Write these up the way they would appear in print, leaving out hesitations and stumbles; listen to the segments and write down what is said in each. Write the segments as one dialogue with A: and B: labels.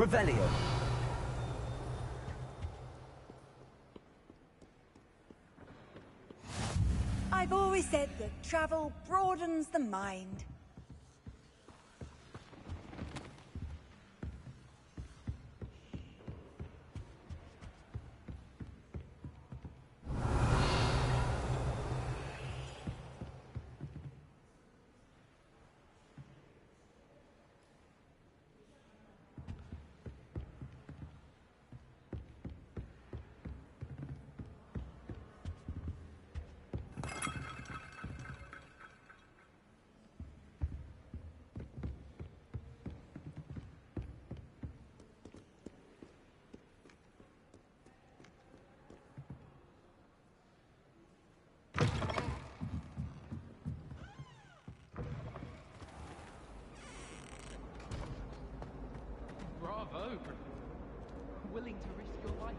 A: Revelio.
B: I've always said that travel broadens the mind.
C: Bravo! Willing to risk your life.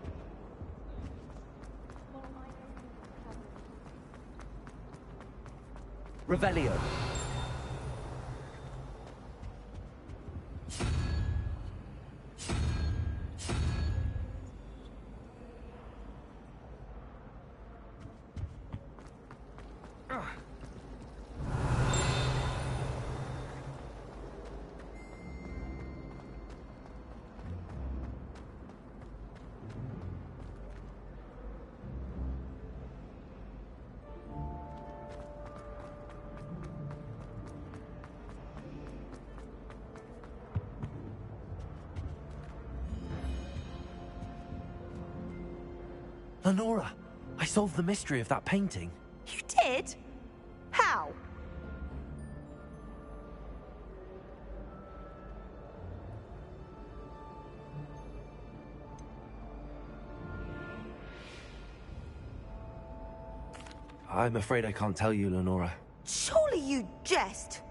A: Revelio. Lenora, I solved the mystery of that painting.
B: You did? How?
A: I'm afraid I can't tell you, Lenora.
B: Surely you jest.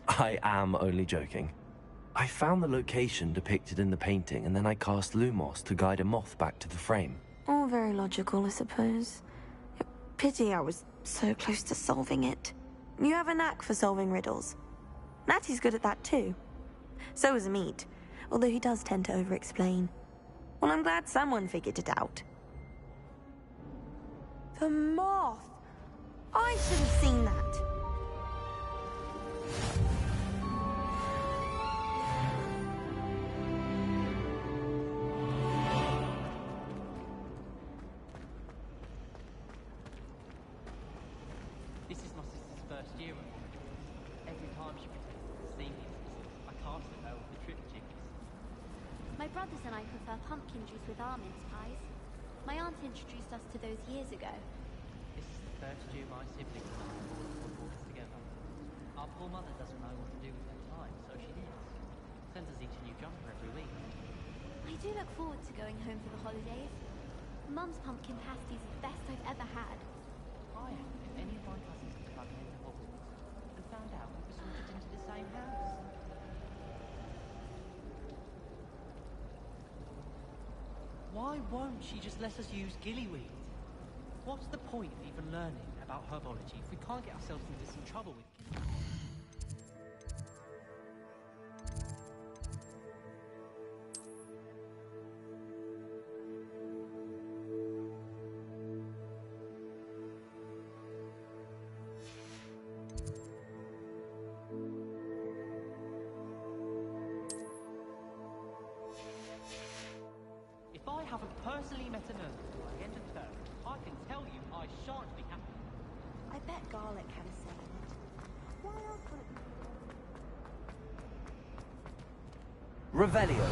A: I am only joking. I found the location depicted in the painting, and then I cast Lumos to guide a moth back to the frame.
D: All very logical, I suppose. Pity I was so close to solving it. You have a knack for solving riddles. Natty's good at that too. So is Amit, although he does tend to over-explain. Well, I'm glad someone figured it out.
B: The moth. I should have seen that.
C: This is my sister's first year of it. Every time she pretends to see me, I cast her with the trip jigs.
E: My brothers and I prefer pumpkin juice with almond pies. My aunt introduced us to those years ago.
C: This is the first year my siblings and I have all Hogwarts together. Our poor mother doesn't know what to do with her time, so she knits. Sends us each a new jumper every week.
E: I do look forward to going home for the holidays. Mum's pumpkin pasties are the best I've ever had.
C: I haven't met any of my cousins until I came to Hogwarts and found out we were sorted into the same house. Why won't she just let us use gillyweed? What's the point of even learning about herbology if we can't get ourselves into some trouble with gillyweed? If I haven't personally met a nurse by the end of term, I can tell you I shan't be happy.
B: I bet garlic had a say in it. Why else would it be?
A: Revelio.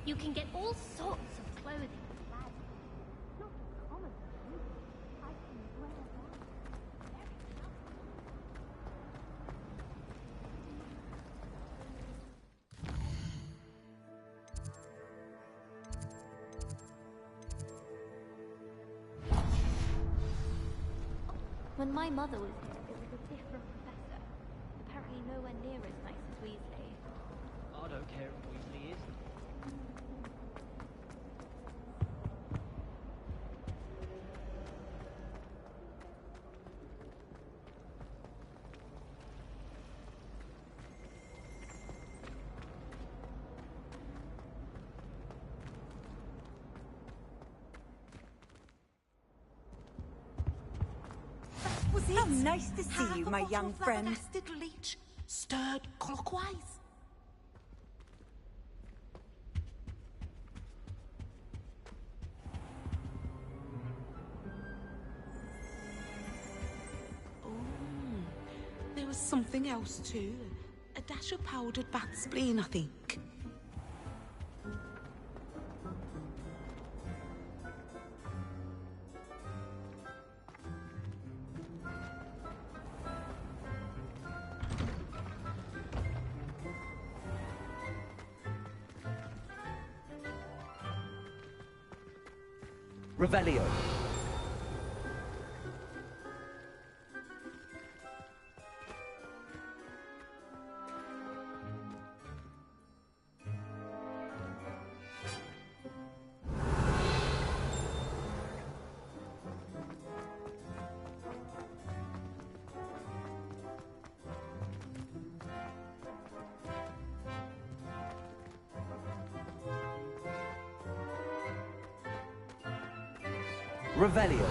E: You can get all sorts of clothing with lads. Not common things. I can wear that. Very comfortable. When my mother was here, it was a different professor. Apparently nowhere near as nice as Weasley.
C: I don't care if Weasley is.
B: Was it? How nice to see you, my young friend.
F: Flabbergasted leech, stirred clockwise. Oh, there was something else too. A dash of powdered bat spleen, I think.
A: Revelio. Revelio.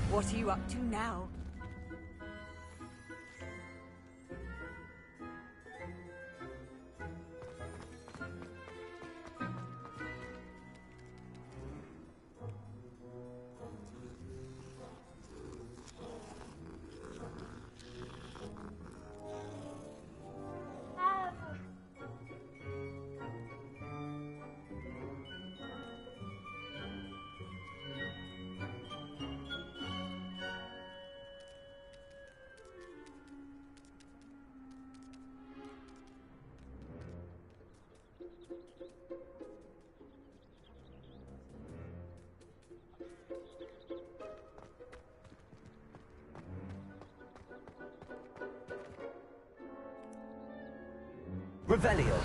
B: What are you up to now?
A: Revelio.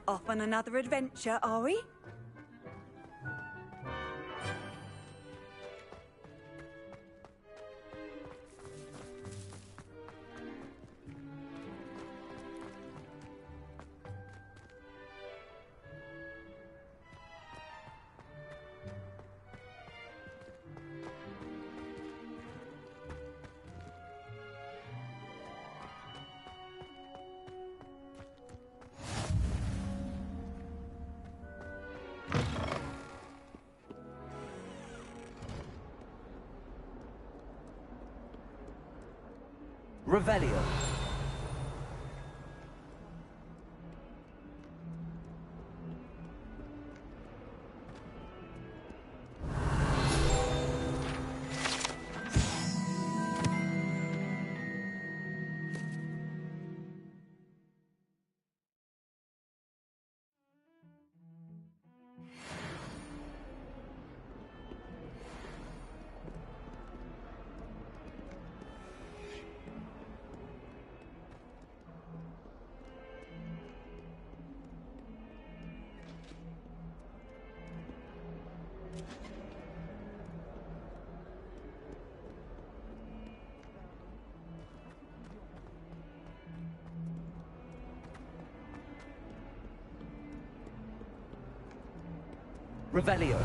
B: Off on another adventure, are we?
A: Revelio. Revelio.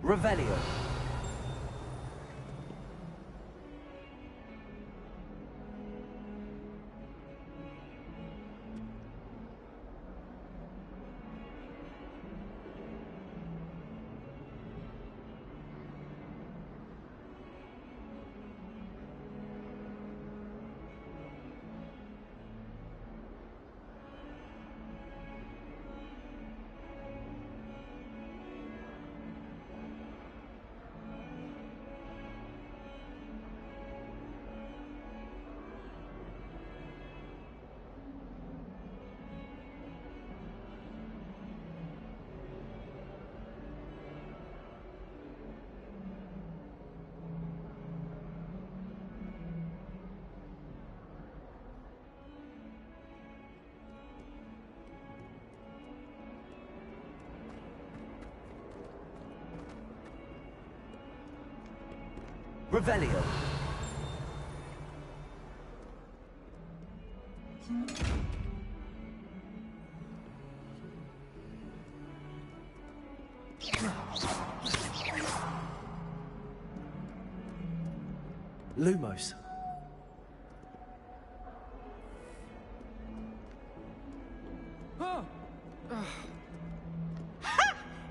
A: Revelio. Revelio. Lumos.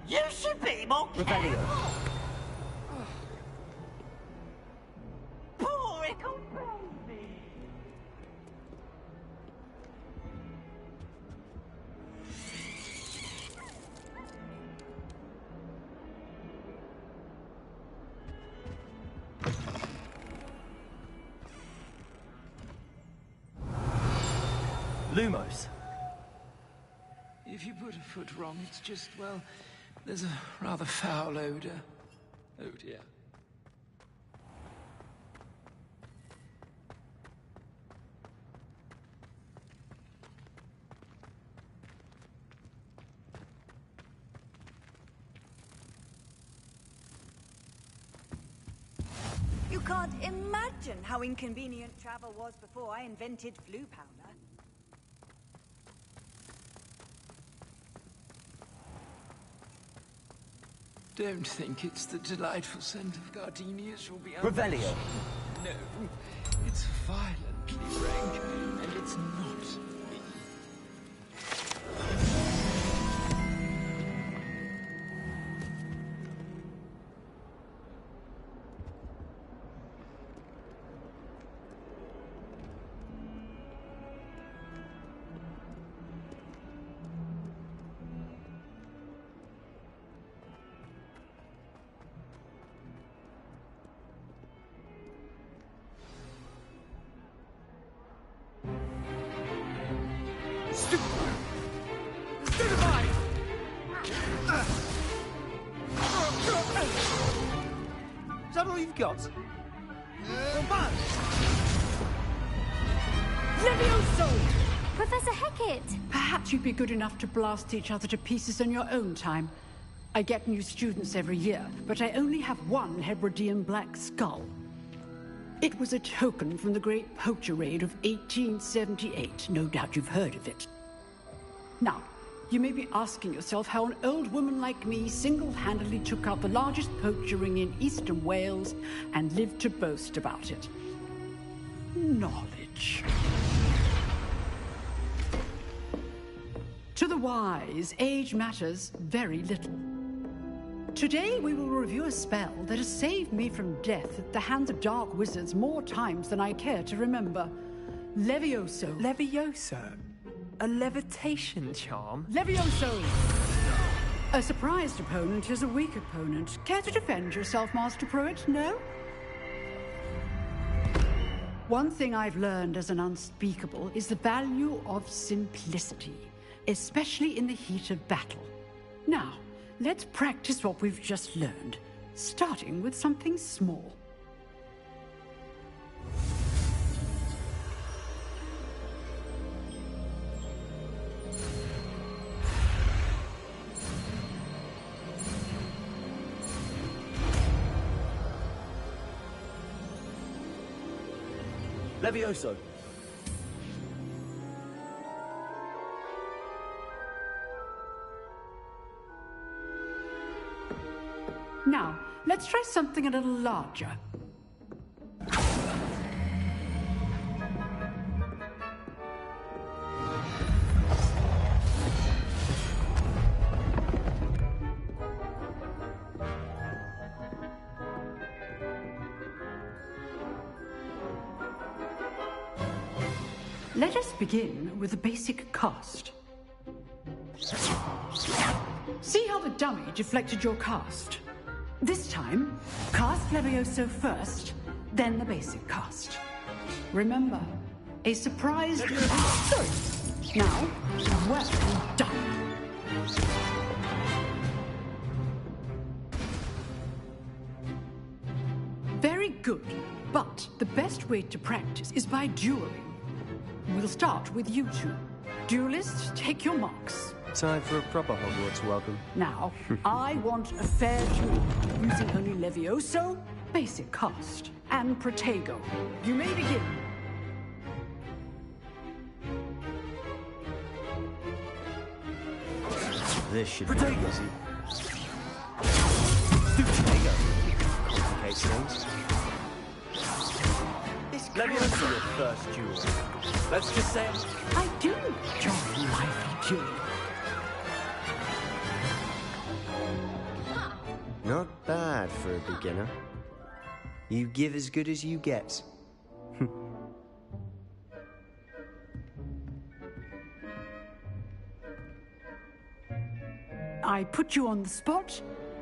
G: You should be more
A: Revelio.
G: Poor little baby.
A: Lumos.
H: If you put a foot wrong, it's just, well, there's a rather foul odor. Oh dear.
B: You can't imagine how inconvenient travel was before I invented flu powder.
H: Don't think it's the delightful scent of gardenias you'll be
A: Revelio.
H: No, it's violently rank, and it's not me.
I: Is that all you've got?
E: Levioso! Professor Hecat!
J: Perhaps you'd be good enough to blast each other to pieces in your own time. I get new students every year, but I only have one Hebridean black skull. It was a token from the Great Poacher Raid of 1878. No doubt you've heard of it. Now, you may be asking yourself how an old woman like me single-handedly took out the largest poacher ring in eastern Wales and lived to boast about it. Knowledge. To the wise, age matters very little. Today we will review a spell that has saved me from death at the hands of dark wizards more times than I care to remember. Levioso.
I: Levioso? A levitation charm?
J: Levioso! A surprised opponent is a weak opponent. Care to defend yourself, Master Pruitt? No? One thing I've learned as an unspeakable is the value of simplicity, especially in the heat of battle. Now, let's practice what we've just learned, starting with something small.
A: Levioso.
J: Now, Let's try something a little larger. Let us begin with the basic cast. See how the dummy deflected your cast? This time, cast Levioso first, then the basic cast. Remember, a surprise... Sorry. Now, well done. Very good, but the best way to practice is by dueling. We'll start with you two. Duelists, take your marks.
K: Time for a proper Hogwarts welcome.
J: Now, I want a fair duel, using only Levioso, basic cast, and Protego. You may begin.
K: This should be easy. Protego. Complicates things. Levioso, your first duel. Let's just say
J: I do enjoy lively dueling.
K: not bad for a beginner. You give as good as you get.
J: I put you on the spot,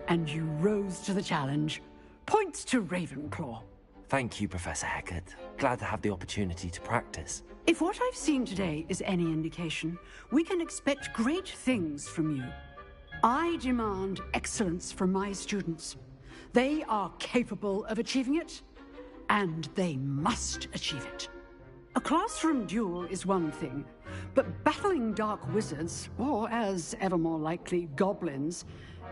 J: and you rose to the challenge. Points to Ravenclaw.
A: Thank you, Professor Hecat. Glad to have the opportunity to practice.
J: If what I've seen today is any indication, we can expect great things from you. I demand excellence from my students. They are capable of achieving it, and they must achieve it. A classroom duel is one thing, but battling dark wizards, or as ever more likely, goblins,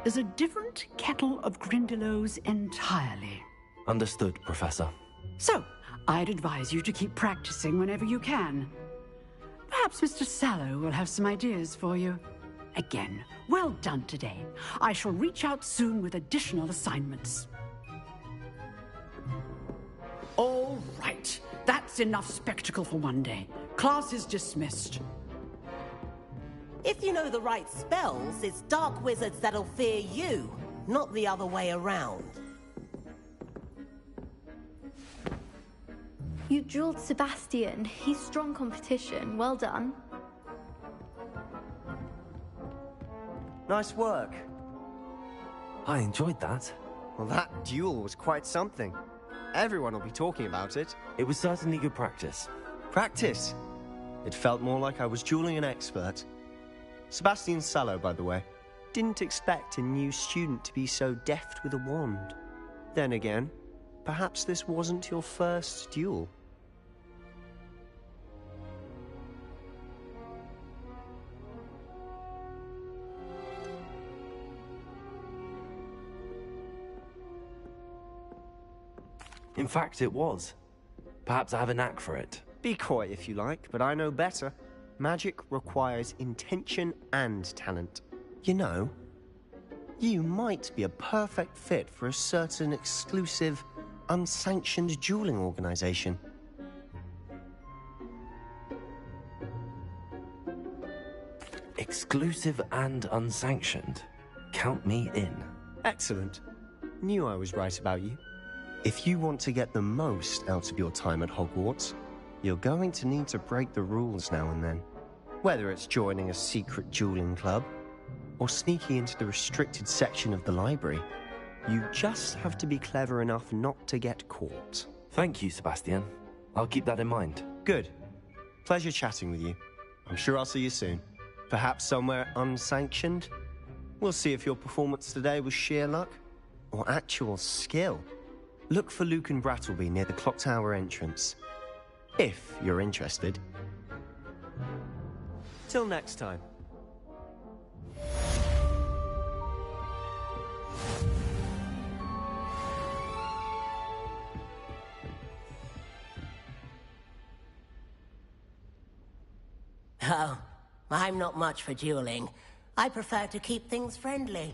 J: is a different kettle of Grindylows entirely.
A: Understood, Professor.
J: So, I'd advise you to keep practicing whenever you can. Perhaps Mr. Sallow will have some ideas for you. Again, well done today. I shall reach out soon with additional assignments. All right. That's enough spectacle for one day. Class is dismissed.
L: If you know the right spells, it's dark wizards that'll fear you, not the other way around.
E: You dueled Sebastian. He's strong competition. Well done.
K: Nice work.
A: I enjoyed that.
K: Well, that duel was quite something. Everyone will be talking about it.
A: It was certainly good practice.
K: Practice? It felt more like I was dueling an expert. Sebastian Sallow, by the way. Didn't expect a new student to be so deft with a wand. Then again, perhaps this wasn't your first duel.
A: In fact, it was. Perhaps I have a knack for it.
K: Be coy if you like, but I know better. Magic requires intention and talent. You know, you might be a perfect fit for a certain exclusive, unsanctioned dueling organization.
A: Exclusive and unsanctioned. Count me in.
K: Excellent. Knew I was right about you. If you want to get the most out of your time at Hogwarts, you're going to need to break the rules now and then. Whether it's joining a secret dueling club, or sneaking into the restricted section of the library, you just have to be clever enough not to get caught.
A: Thank you, Sebastian. I'll keep that in mind.
K: Good. Pleasure chatting with you. I'm sure I'll see you soon. Perhaps somewhere unsanctioned? We'll see if your performance today was sheer luck, or actual skill. Look for Luke and Brattleby near the clock tower entrance. If you're interested. Till next time.
L: Oh, I'm not much for dueling. I prefer to keep things friendly.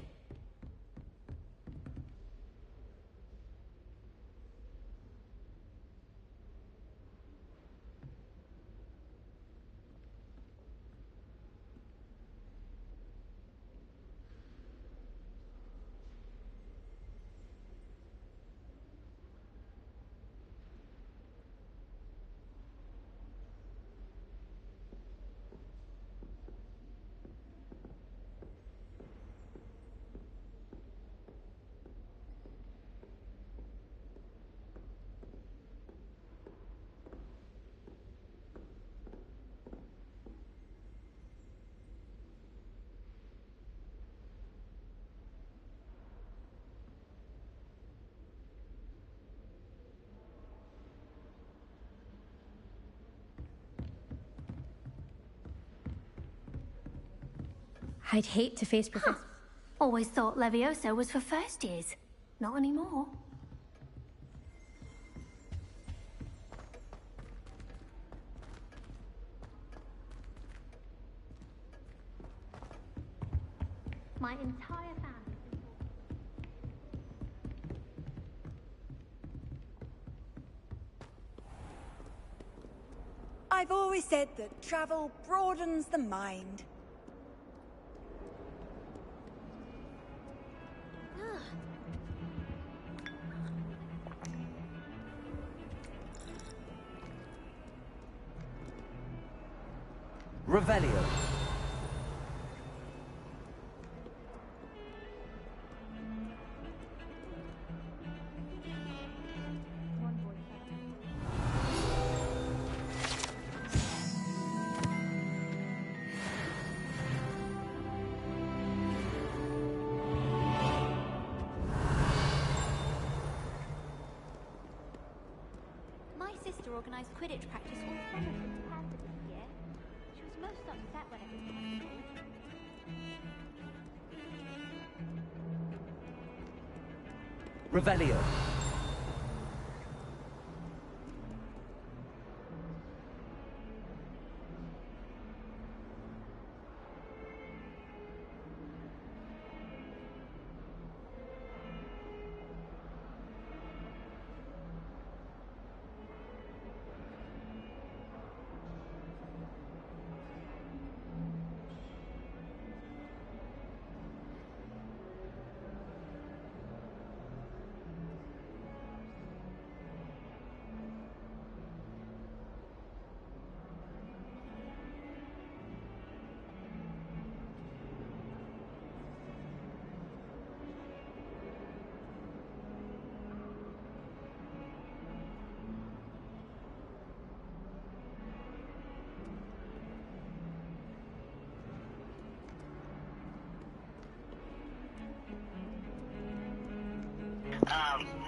E: I'd hate to face Professor... Always thought Levioso was for first years. Not anymore. My entire family...
B: I've always said that travel broadens the mind.
A: Revelio.
E: My sister organised Quidditch practice all summer for Japan this year. She was most upset when it was cancelled.
A: Revelio.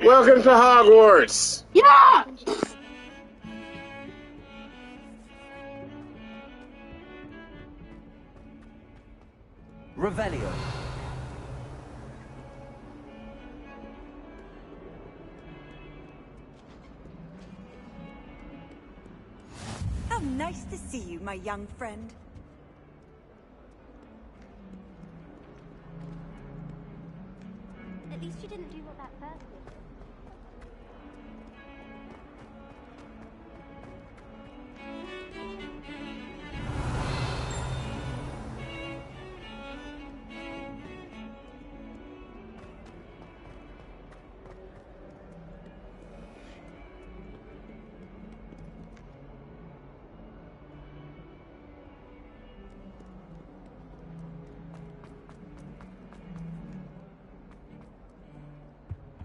M: Welcome to Hogwarts!
N: Yeah!
A: Revelio.
B: How nice to see you, my young friend.
E: At least you didn't do what that first did.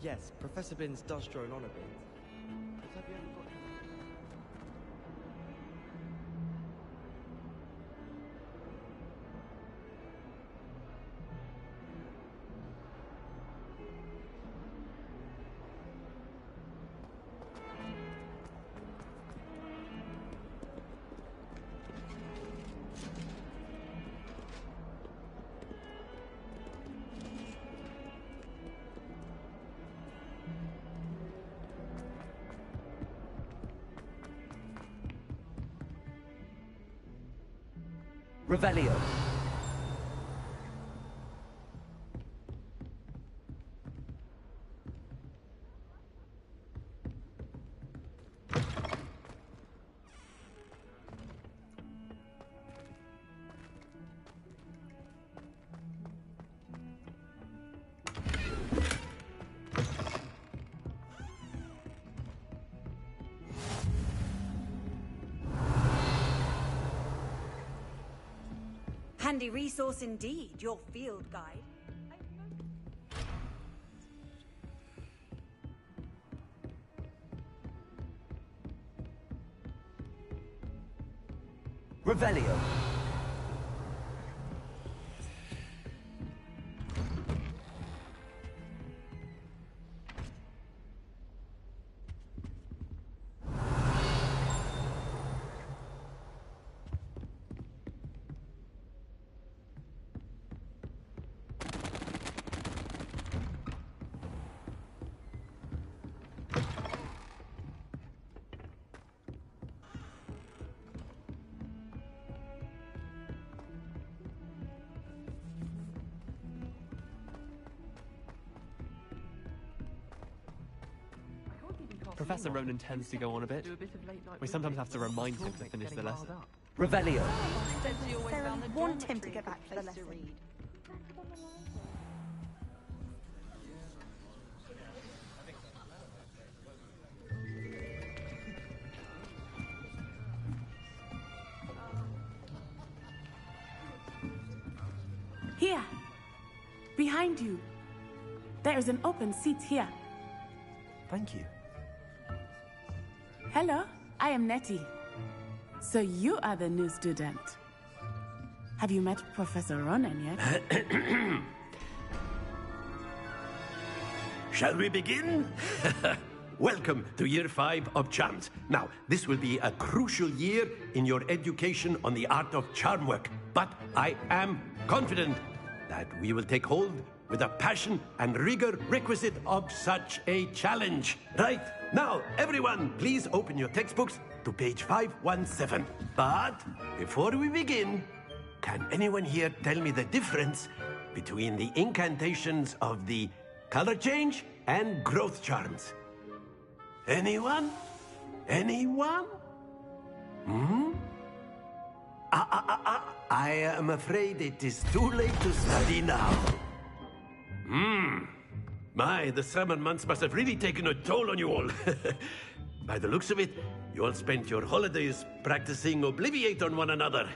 O: Yes, Professor Binns does drone on a bit. But have you ever got...
A: Revelio.
B: Handy resource indeed, your field guide.
A: Revelio.
N: Professor Ronan tends to go on a bit. We sometimes have to remind him to finish the lesson.
A: Revelio.
D: I want him to get back for the lesson.
P: Here, behind you. There is an open seat here.
A: Thank you.
P: Hello, I am Nettie. So you are the new student. Have you met Professor Ronan yet?
Q: Shall we begin? Welcome to Year 5 of Charms. Now, this will be a crucial year in your education on the art of charm work. But I am confident that we will take hold with the passion and rigor requisite of such a challenge. Right, now, everyone, please open your textbooks to page 517. But before we begin, can anyone here tell me the difference between the incantations of the color change and growth charms? Anyone? Anyone? I am afraid it is too late to study now. My, the summer months must have really taken a toll on you all. By the looks of it, you all spent your holidays practicing Obliviate on one another.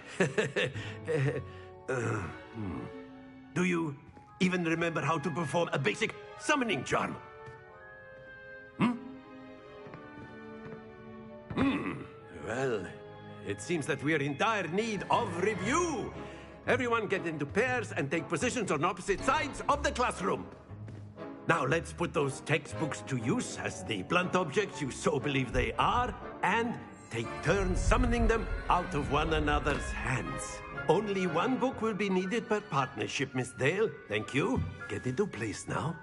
Q: Do you even remember how to perform a basic summoning charm? Well, it seems that we are in dire need of review. Everyone get into pairs and take positions on opposite sides of the classroom. Now let's put those textbooks to use as the blunt objects you so believe they are, and take turns summoning them out of one another's hands. Only one book will be needed per partnership, Miss Dale. Thank you. Get into place now.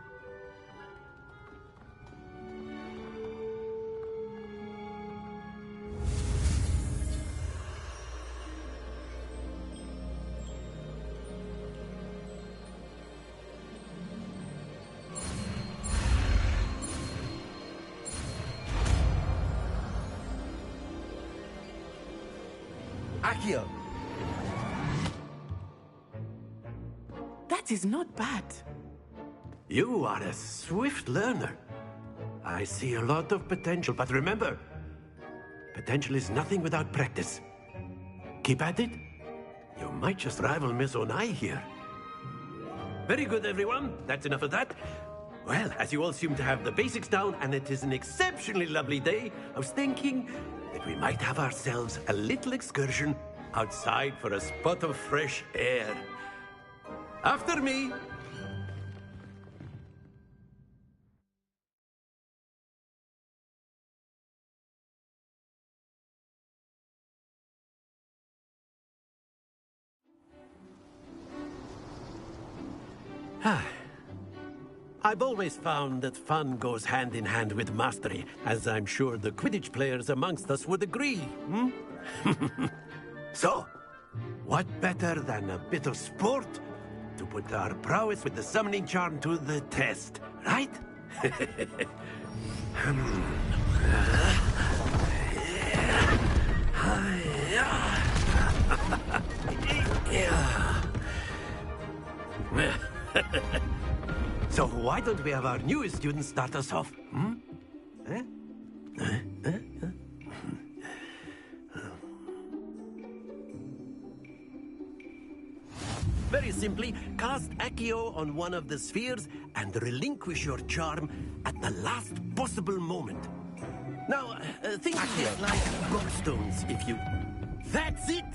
A: Accio.
P: That is not bad.
Q: You are a swift learner. I see a lot of potential, but remember, potential is nothing without practice. Keep at it. You might just rival Miss Onai here. Very good, everyone. That's enough of that. Well, as you all seem to have the basics down, and it is an exceptionally lovely day, I was thinking that we might have ourselves a little excursion outside for a spot of fresh air. After me. I've always found that fun goes hand in hand with mastery, as I'm sure the Quidditch players amongst us would agree. So, what better than a bit of sport to put our prowess with the summoning charm to the test, right? So why don't we have our newest student start us off? Very simply, cast Accio on one of the spheres and relinquish your charm at the last possible moment. Now, think of it like gobstones, if you... That's it!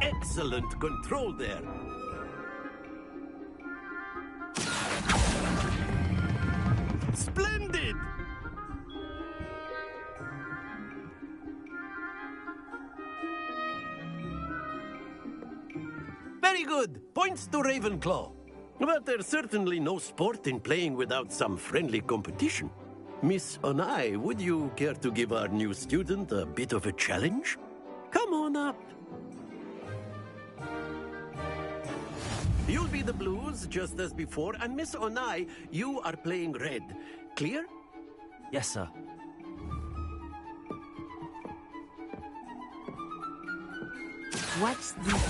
Q: Excellent control there. Splendid! Very good. Points to Ravenclaw. But there's certainly no sport in playing without some friendly competition. Miss Onai, would you care to give our new student a bit of a challenge? Come on up. You'll be the blues, just as before, and Miss Onai, you are playing red. Clear?
A: Yes, sir.
P: Watch this.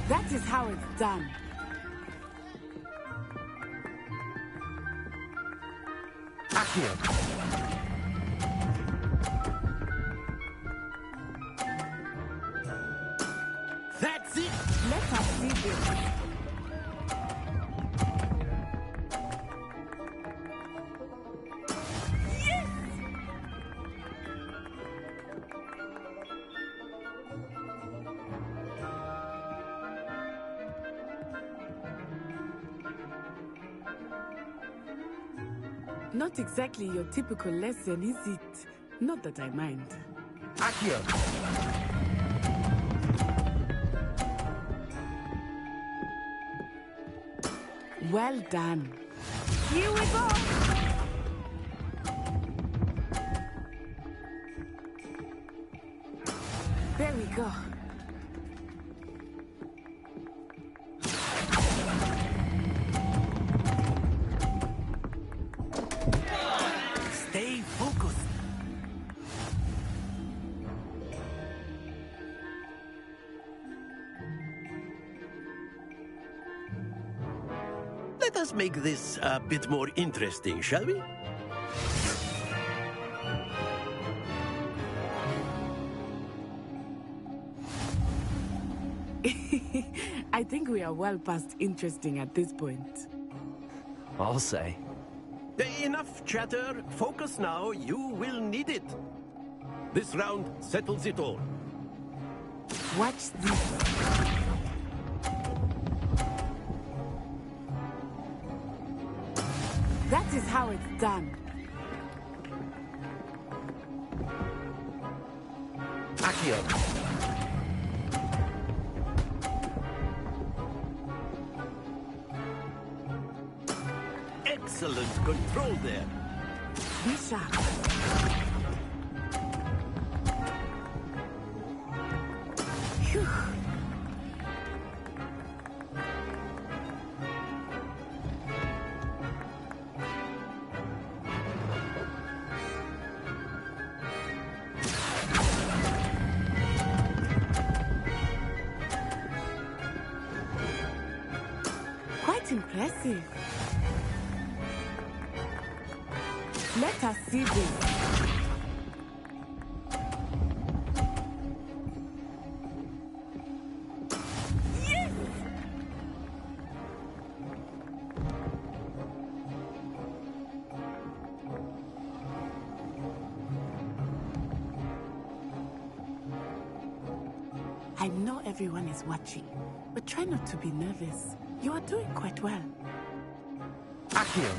P: That is how it's done.
K: Accio.
Q: That's it!
P: Let us see this. Not exactly your typical lesson, is it? Not that I mind.
K: Accio.
P: Well done.
D: Here we go.
P: There we go.
Q: Stay focused. Let us make this a bit more interesting, shall we?
P: I think we are well past interesting at this point.
A: I'll say.
Q: Enough chatter. Focus now. You will need it. This round settles it all.
P: Watch this. That is how it's done.
K: Accio.
Q: Excellent control there.
P: Be sharp. Phew. Quite impressive. Let us see this. Yes! I know everyone is watching, but try not to be nervous. You are doing quite well.
K: Accio.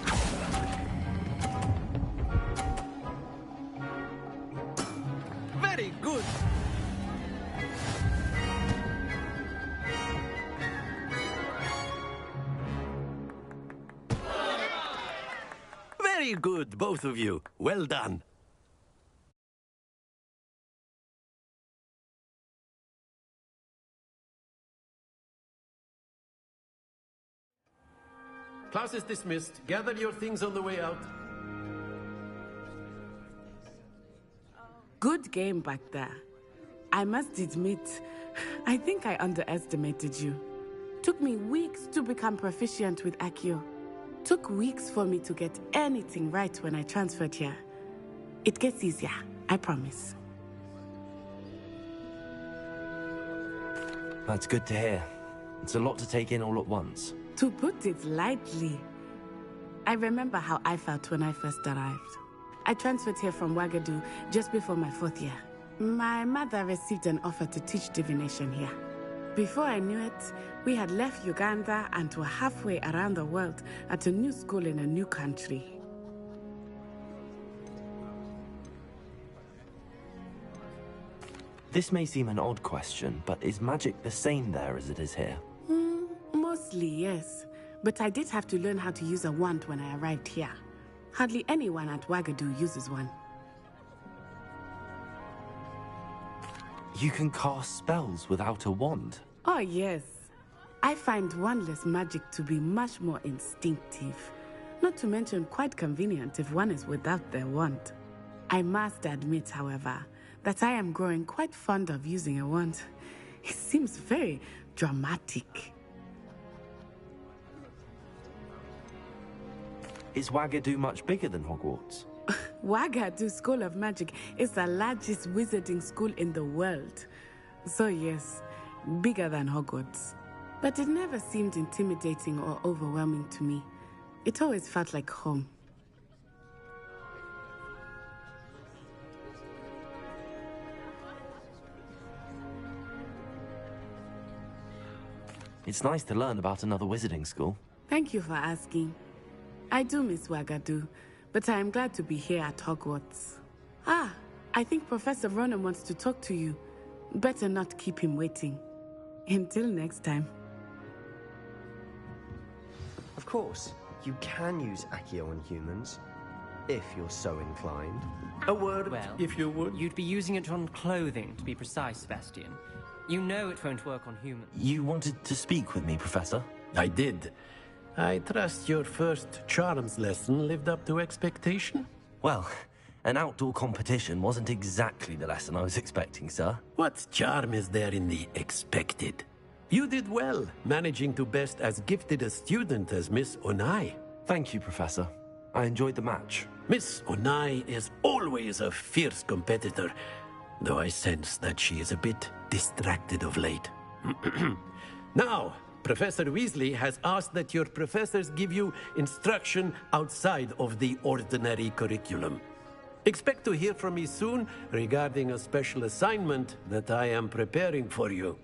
Q: Very good. Very good, both of you. Well done. Class is dismissed. Gather your things on the way out.
P: Good game back there. I must admit, I think I underestimated you. Took me weeks to become proficient with Accio. Took weeks for me to get anything right when I transferred here. It gets easier, I promise.
A: That's good to hear. It's a lot to take in all at once.
P: To put it lightly, I remember how I felt when I first arrived. I transferred here from Ouagadougou just before my 4th year. My mother received an offer to teach divination here. Before I knew it, we had left Uganda and were halfway around the world at a new school in a new country.
A: This may seem an odd question, but is magic the same there as it is here?
P: Mostly, yes. But I did have to learn how to use a wand when I arrived here. Hardly anyone at Ouagadougou uses one.
A: You can cast spells without a wand?
P: Oh, yes. I find wandless magic to be much more instinctive. Not to mention quite convenient if one is without their wand. I must admit, however, that I am growing quite fond of using a wand. It seems very dramatic.
A: Is Wagadu much bigger than Hogwarts?
P: Wagadu School of Magic is the largest wizarding school in the world. So yes, bigger than Hogwarts. But it never seemed intimidating or overwhelming to me. It always felt like home.
A: It's nice to learn about another wizarding school.
P: Thank you for asking. I do miss Wagadu, but I am glad to be here at Hogwarts. Ah, I think Professor Ronan wants to talk to you. Better not keep him waiting. Until next time.
K: Of course, you can use Accio on humans, if you're so inclined.
Q: A word,
N: Well,
Q: if you would.
N: You'd be using it on clothing, to be precise, Sebastian. You know it won't work on humans.
A: You wanted to speak with me, Professor?
Q: I did. I trust your first charms lesson lived up to expectation?
A: Well, an outdoor competition wasn't exactly the lesson I was expecting, sir.
Q: What charm is there in the expected? You did well, managing to best as gifted a student as Miss Onai.
A: Thank you, Professor. I enjoyed the match.
Q: Miss Onai is always a fierce competitor, though I sense that she is a bit distracted of late. Now, Professor Weasley has asked that your professors give you instruction outside of the ordinary curriculum. Expect to hear from me soon regarding a special assignment that I am preparing for you.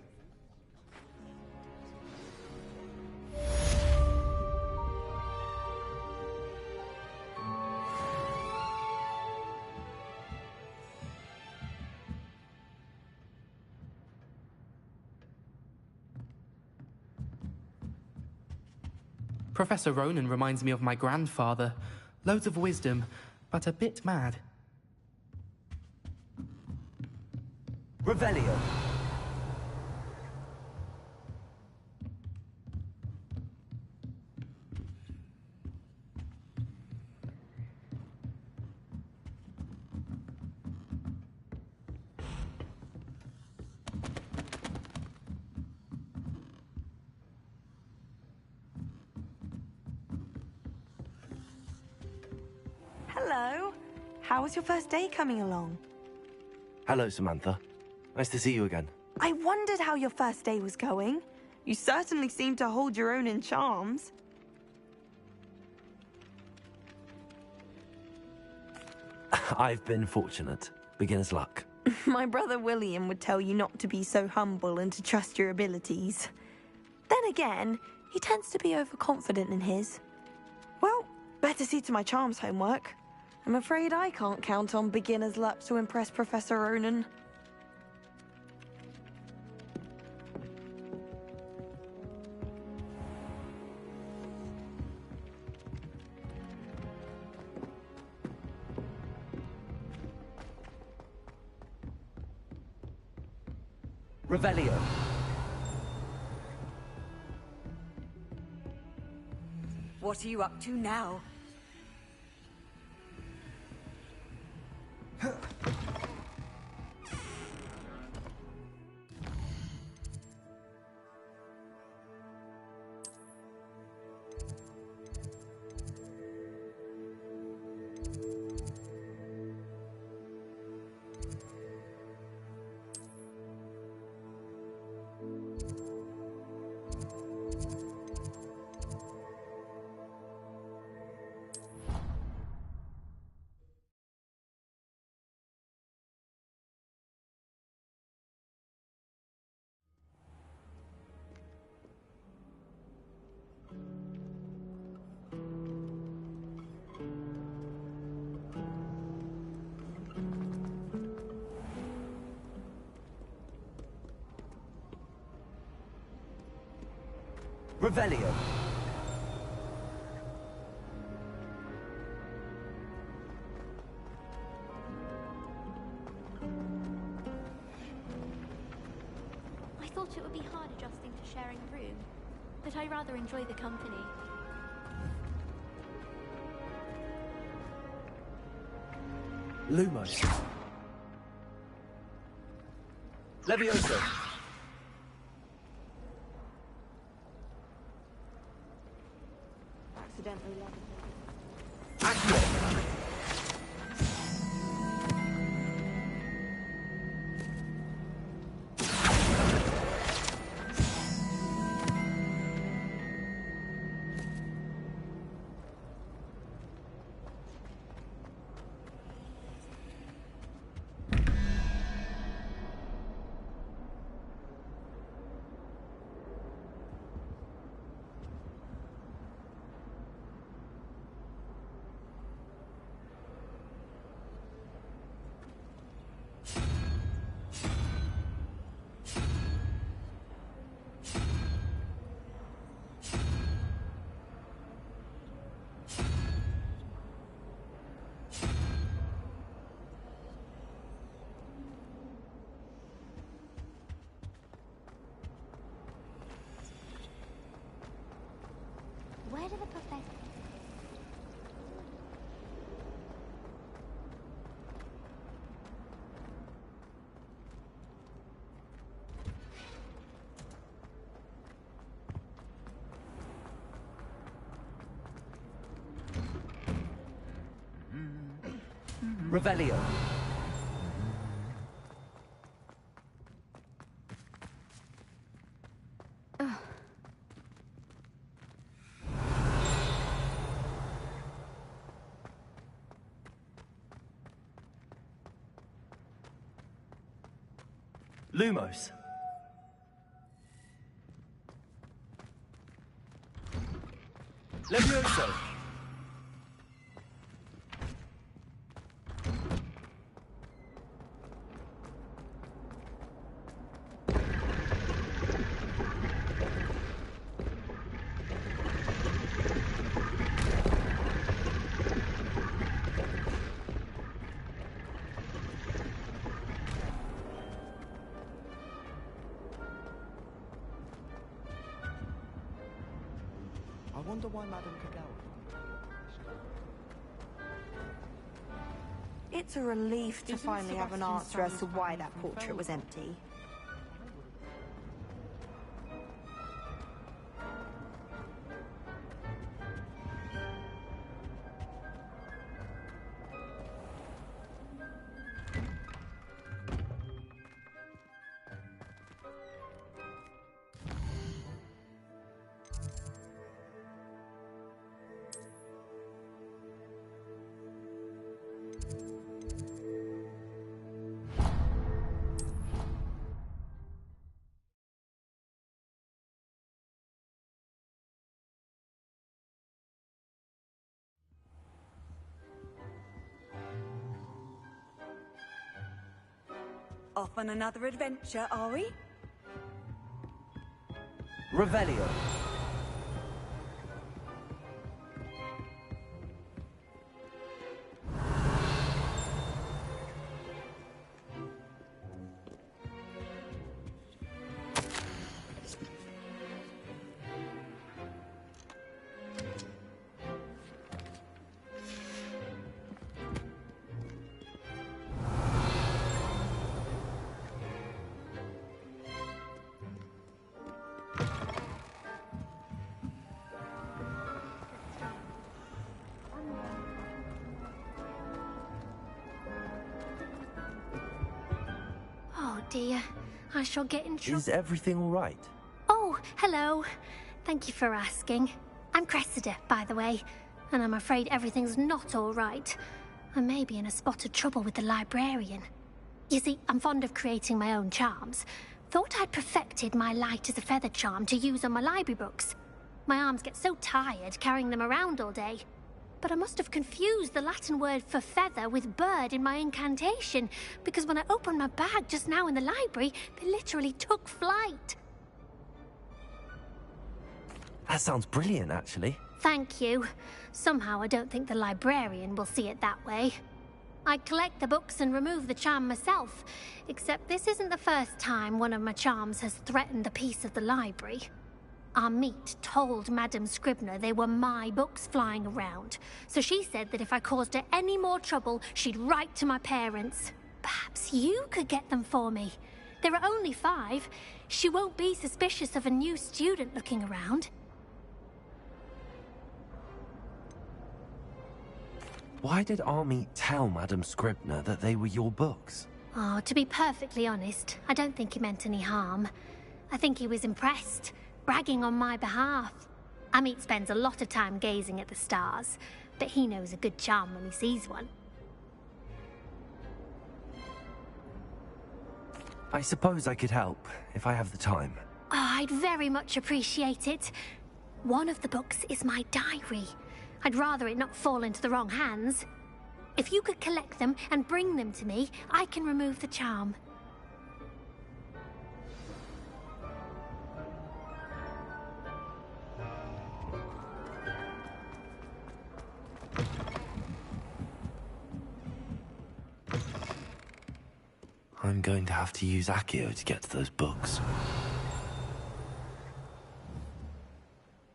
R: Professor Ronan reminds me of my grandfather. Loads of wisdom, but a bit mad.
A: Revelio.
D: Hello. How was your first day coming along?
A: Hello, Samantha. Nice to see you again.
D: I wondered how your first day was going. You certainly seem to hold your own in charms.
A: I've been fortunate. Beginner's luck.
D: My brother William would tell you not to be so humble and to trust your abilities. Then again, he tends to be overconfident in his. Well, better see to my charms homework. I'm afraid I can't count on beginner's luck to impress Professor Ronan.
A: Revelio.
B: What are you up to now?
A: Revelio.
E: thought it would be hard adjusting to sharing a room, but I rather enjoy the company.
A: Lumos. Levioso.
B: Accidentally left.
E: Where do the professors...
A: Revelio. Lumos. Levioso.
O: I wonder why Madame Kagao...
D: It's a relief to finally have an answer as to why that portrait was empty.
B: Off on another adventure, are we?
A: Revelio.
E: Oh dear, I shall get in trouble.
A: Is everything all right?
E: Oh, hello. Thank you for asking. I'm Cressida, by the way, and I'm afraid everything's not all right. I may be in a spot of trouble with the librarian. You see, I'm fond of creating my own charms. Thought I'd perfected my light as a feather charm to use on my library books. My arms get so tired carrying them around all day. But I must have confused the Latin word for feather with bird in my incantation, because when I opened my bag just now in the library, they literally took flight.
A: That sounds brilliant, actually.
E: Thank you. Somehow I don't think the librarian will see it that way. I collect the books and remove the charm myself, except this isn't the first time one of my charms has threatened the peace of the library. Our meet told Madame Scribner they were my books flying around, so she said that if I caused her any more trouble, she'd write to my parents. Perhaps you could get them for me. There are only 5. She won't be suspicious of a new student looking around.
A: Why did Army tell Madame Scribner that they were your books?
E: Oh, to be perfectly honest, I don't think he meant any harm. I think he was impressed, bragging on my behalf. Amit spends a lot of time gazing at the stars, but he knows a good charm when he sees one.
A: I suppose I could help, if I have the time.
E: Oh, I'd very much appreciate it. One of the books is my diary. I'd rather it not fall into the wrong hands. If you could collect them and bring them to me, I can remove the charm.
A: I'm going to have to use Accio to get to those books.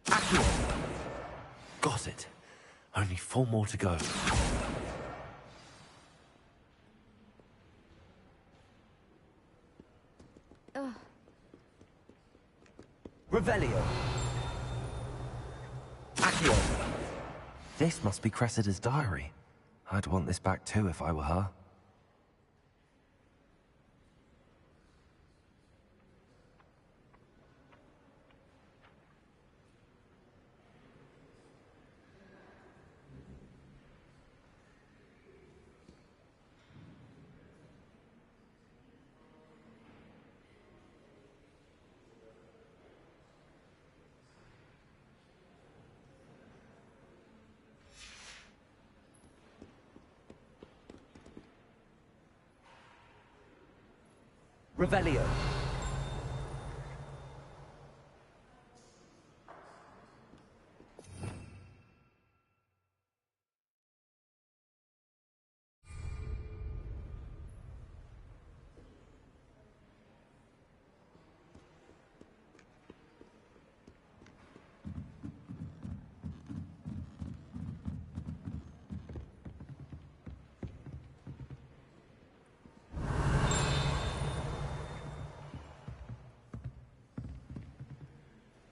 A: Accio! Got it. Only 4 more to go. Revelio. Accio. This must be Cressida's diary. I'd want this back too if I were her. Revelio.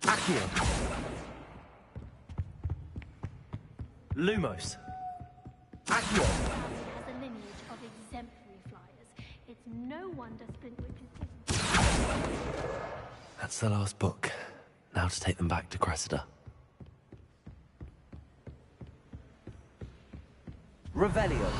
A: Accio. Lumos. Accio.
E: Has a lineage of exemplary flyers. It's no wonder Splintwitch is...
A: That's the last book. Now to take them back to Cressida. Revelio.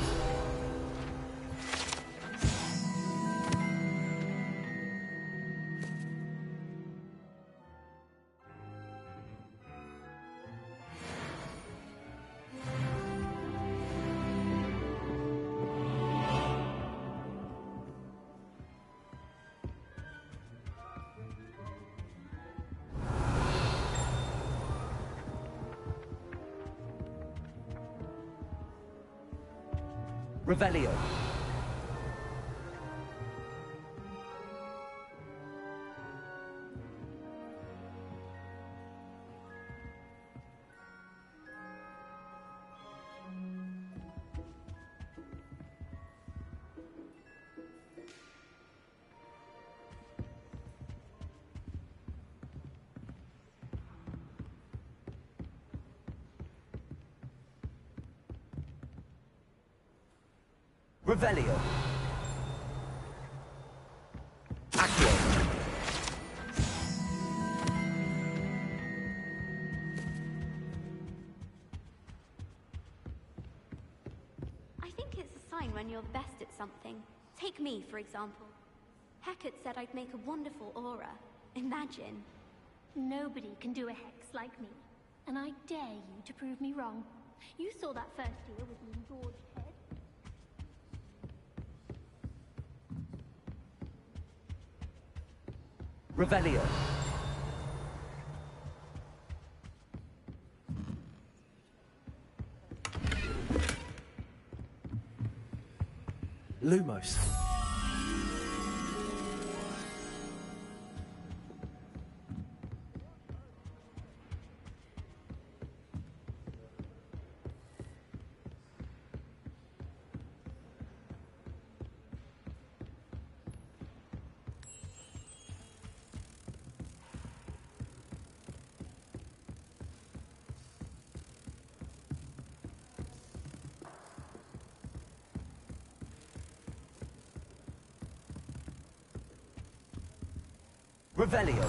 A: Revelio. Revelio. Accio.
S: I think it's a sign when you're the best at something. Take me, for example. Hecate said I'd make a wonderful aura. Imagine.
E: Nobody can do a hex like me. And I dare you to prove me wrong. You saw that first year with the engorged head.
A: Revelio. Lumos. Revelio.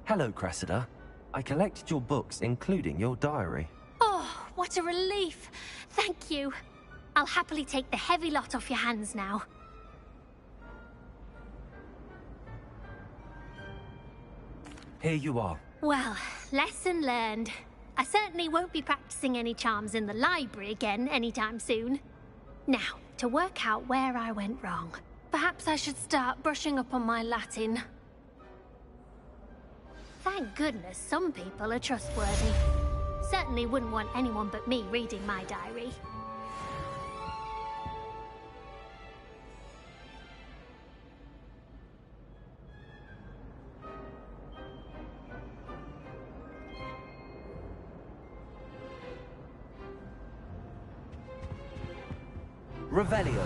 A: Hello, Cressida. I collected your books, including your diary.
E: Oh, what a relief. Thank you. I'll happily take the heavy lot off your hands now.
A: Here you are.
E: Well, lesson learned. I certainly won't be practicing any charms in the library again anytime soon. Now, to work out where I went wrong. Perhaps I should start brushing up on my Latin. Thank goodness some people are trustworthy. Certainly wouldn't want anyone but me reading my diary.
A: Revelio.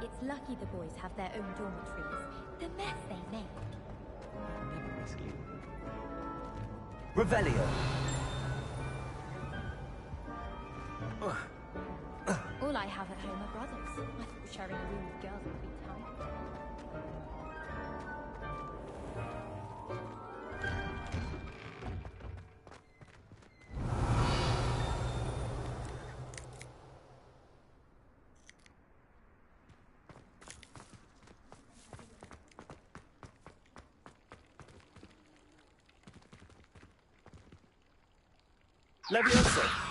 T: It's lucky the boys have their own dormitories. The mess they make.
N: Never rescue.
A: Revelio.
T: All I have at home are brothers. Sharing a room with girls would be tight.
A: Leviosa!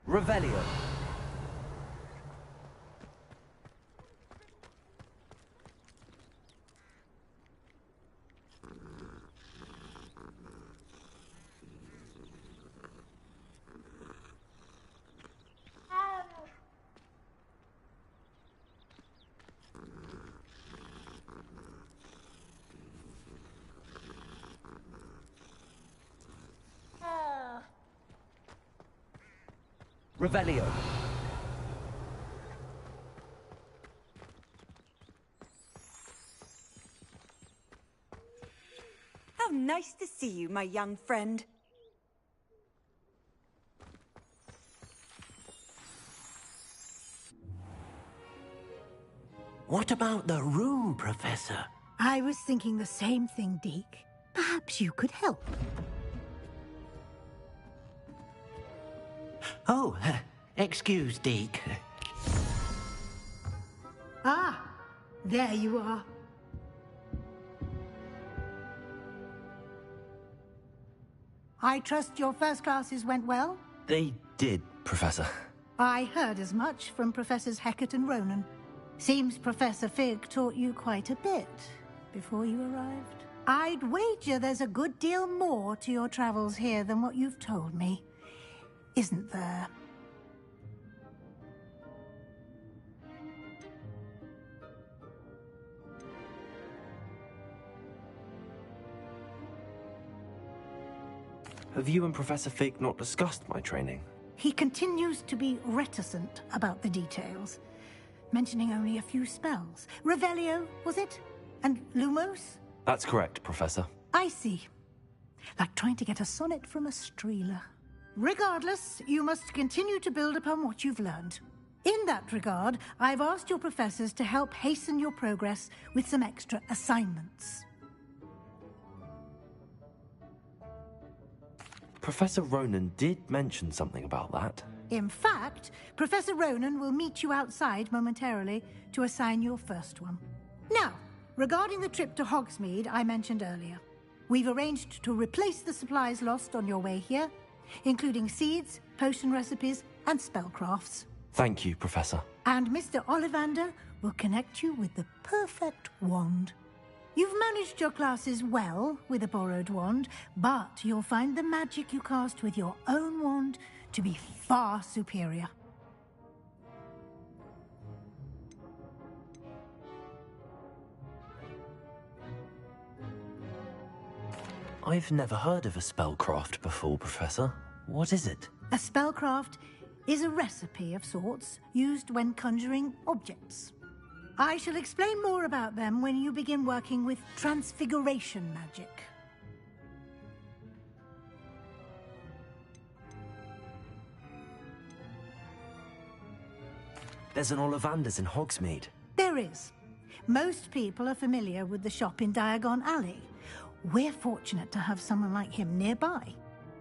A: Revelio. Revelio.
B: How nice to see you, my young friend.
Q: What about the room, Professor?
U: I was thinking the same thing, Deke. Perhaps you could help.
Q: Oh, excuse, Deke.
U: Ah, there you are. I trust your first classes went well?
A: They did, Professor.
U: I heard as much from Professors Hecat and Ronan. Seems Professor Fig taught you quite a bit before you arrived. I'd wager there's a good deal more to your travels here than what you've told me. Isn't there?
A: Have you and Professor Fig not discussed my training?
U: He continues to be reticent about the details, mentioning only a few spells. Revelio, was it? And Lumos?
A: That's correct, Professor.
U: I see. Like trying to get a sonnet from a streeler. Regardless, you must continue to build upon what you've learned. In that regard, I've asked your professors to help hasten your progress with some extra assignments.
A: Professor Ronan did mention something about that.
U: In fact, Professor Ronan will meet you outside momentarily to assign your first one. Now, regarding the trip to Hogsmeade I mentioned earlier, we've arranged to replace the supplies lost on your way here, including seeds, potion recipes, and spellcrafts.
A: Thank you, Professor.
U: And Mr. Ollivander will connect you with the perfect wand. You've managed your classes well with a borrowed wand, but you'll find the magic you cast with your own wand to be far superior.
A: I've never heard of a spellcraft before, Professor. What is it?
U: A spellcraft is a recipe of sorts used when conjuring objects. I shall explain more about them when you begin working with transfiguration magic.
A: There's an Ollivander's in Hogsmeade.
U: There is. Most people are familiar with the shop in Diagon Alley. We're fortunate to have someone like him nearby.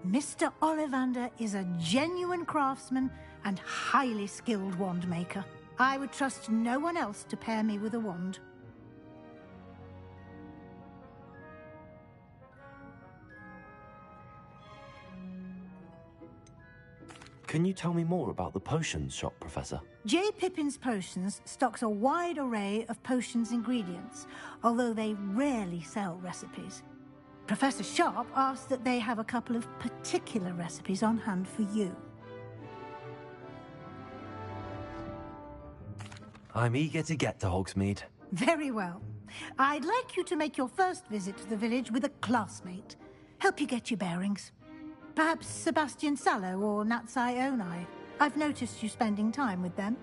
U: Mr. Ollivander is a genuine craftsman and highly skilled wand maker. I would trust no one else to pair me with a wand.
A: Can you tell me more about the potions shop, Professor?
U: J. Pippin's Potions stocks a wide array of potions ingredients, although they rarely sell recipes. Professor Sharp asked that they have a couple of particular recipes on hand for you.
A: I'm eager to get to Hogsmeade.
U: Very well. I'd like you to make your first visit to the village with a classmate. Help you get your bearings. Perhaps Sebastian Sallow or Natsai Onai. I've noticed you spending time with them.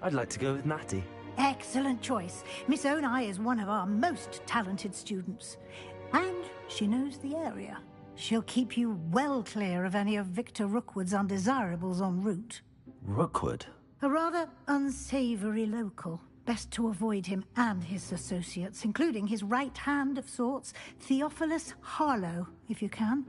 A: I'd like to go with Natty.
U: Excellent choice. Miss Onai is one of our most talented students. And she knows the area. She'll keep you well clear of any of Victor Rookwood's undesirables en route.
A: Rookwood?
U: A rather unsavory local. Best to avoid him and his associates, including his right hand of sorts, Theophilus Harlow, if you can.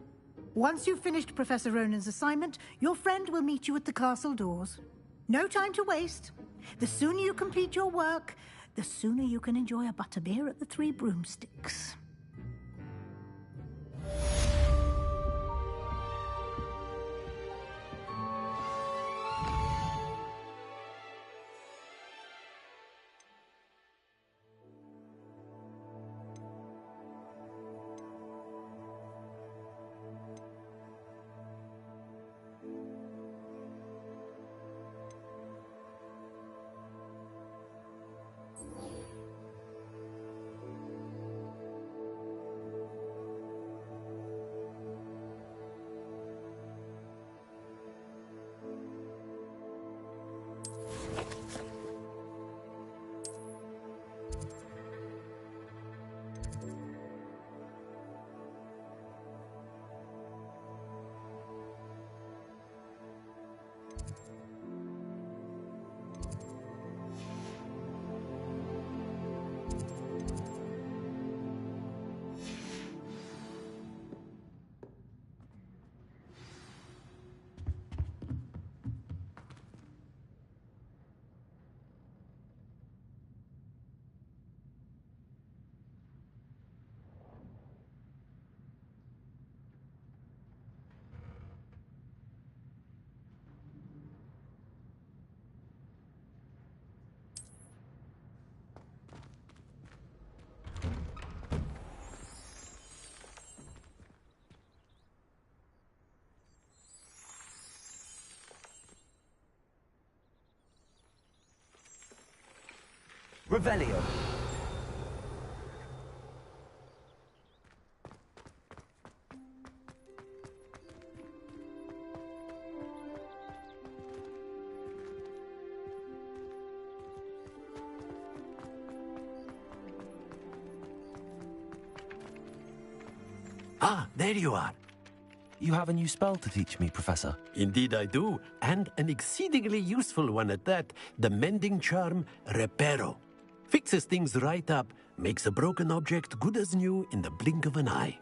U: Once you've finished Professor Ronan's assignment, your friend will meet you at the castle doors. No time to waste. The sooner you complete your work, the sooner you can enjoy a butterbeer at the Three Broomsticks.
A: Revelio.
Q: Ah, there you are.
A: You have a new spell to teach me, Professor.
Q: Indeed I do, and an exceedingly useful one at that, the mending charm Reparo. Fixes things right up, makes a broken object good as new in the blink of an eye.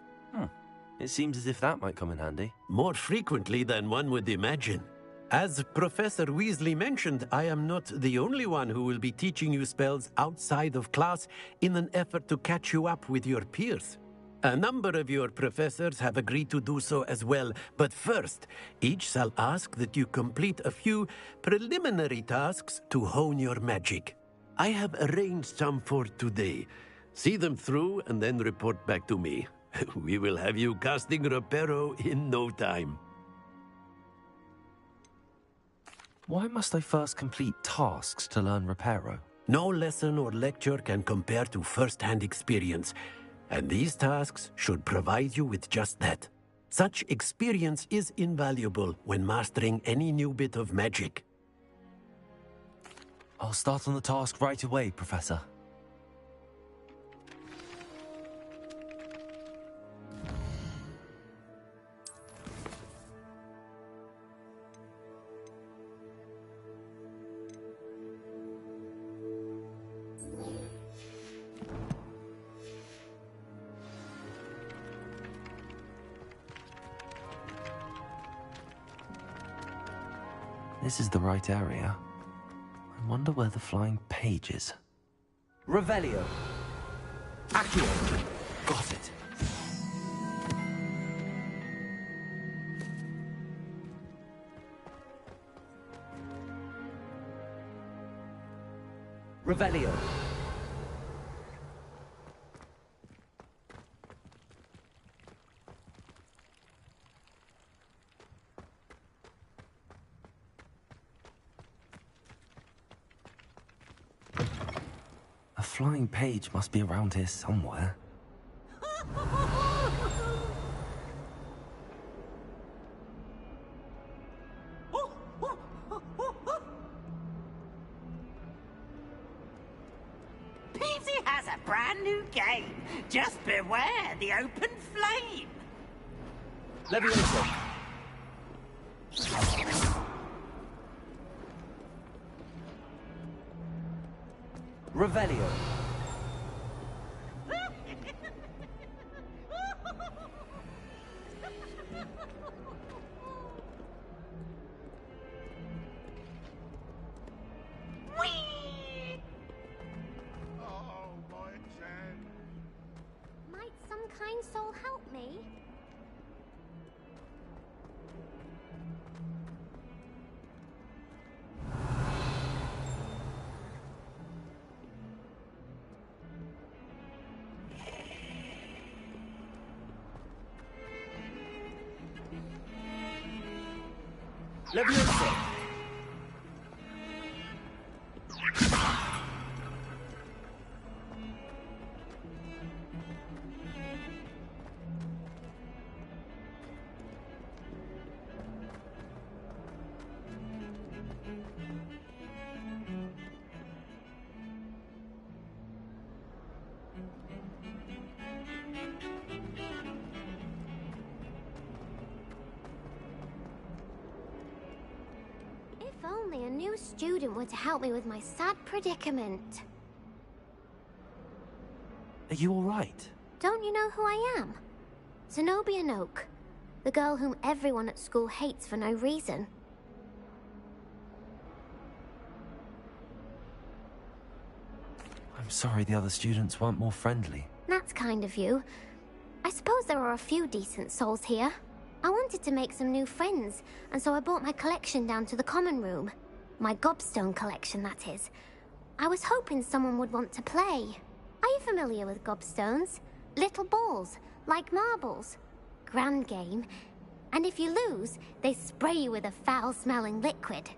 A: It seems as if that might come in handy.
Q: More frequently than one would imagine. As Professor Weasley mentioned, I am not the only one who will be teaching you spells outside of class in an effort to catch you up with your peers. A number of your professors have agreed to do so as well, but first, each shall ask that you complete a few preliminary tasks to hone your magic. I have arranged some for today. See them through and then report back to me. We will have you casting Reparo in no time.
A: Why must I first complete tasks to learn Reparo?
Q: No lesson or lecture can compare to first-hand experience, and these tasks should provide you with just that. Such experience is invaluable when mastering any new bit of magic.
A: I'll start on the task right away, Professor. This is the right area. I wonder where the flying page is. Revelio. Accio. Got it. Revelio. A A flying page must be around here somewhere.
G: Peasy has a brand new game. Just beware the open flame.
A: Leviosa. Revelio.
E: Might some kind soul help me?
A: Leviosa.
E: If only a new student were to help me with my sad predicament.
A: Are you all right?
E: Don't you know who I am? Zenobia Noak, the girl whom everyone at school hates for no reason.
A: I'm sorry the other students weren't more friendly.
E: That's kind of you. I suppose there are a few decent souls here. I wanted to make some new friends, and so I brought my collection down to the common room. My gobstone collection, that is. I was hoping someone would want to play. Are you familiar with gobstones? Little balls, like marbles. Grand game. And if you lose, they spray you with a foul-smelling liquid.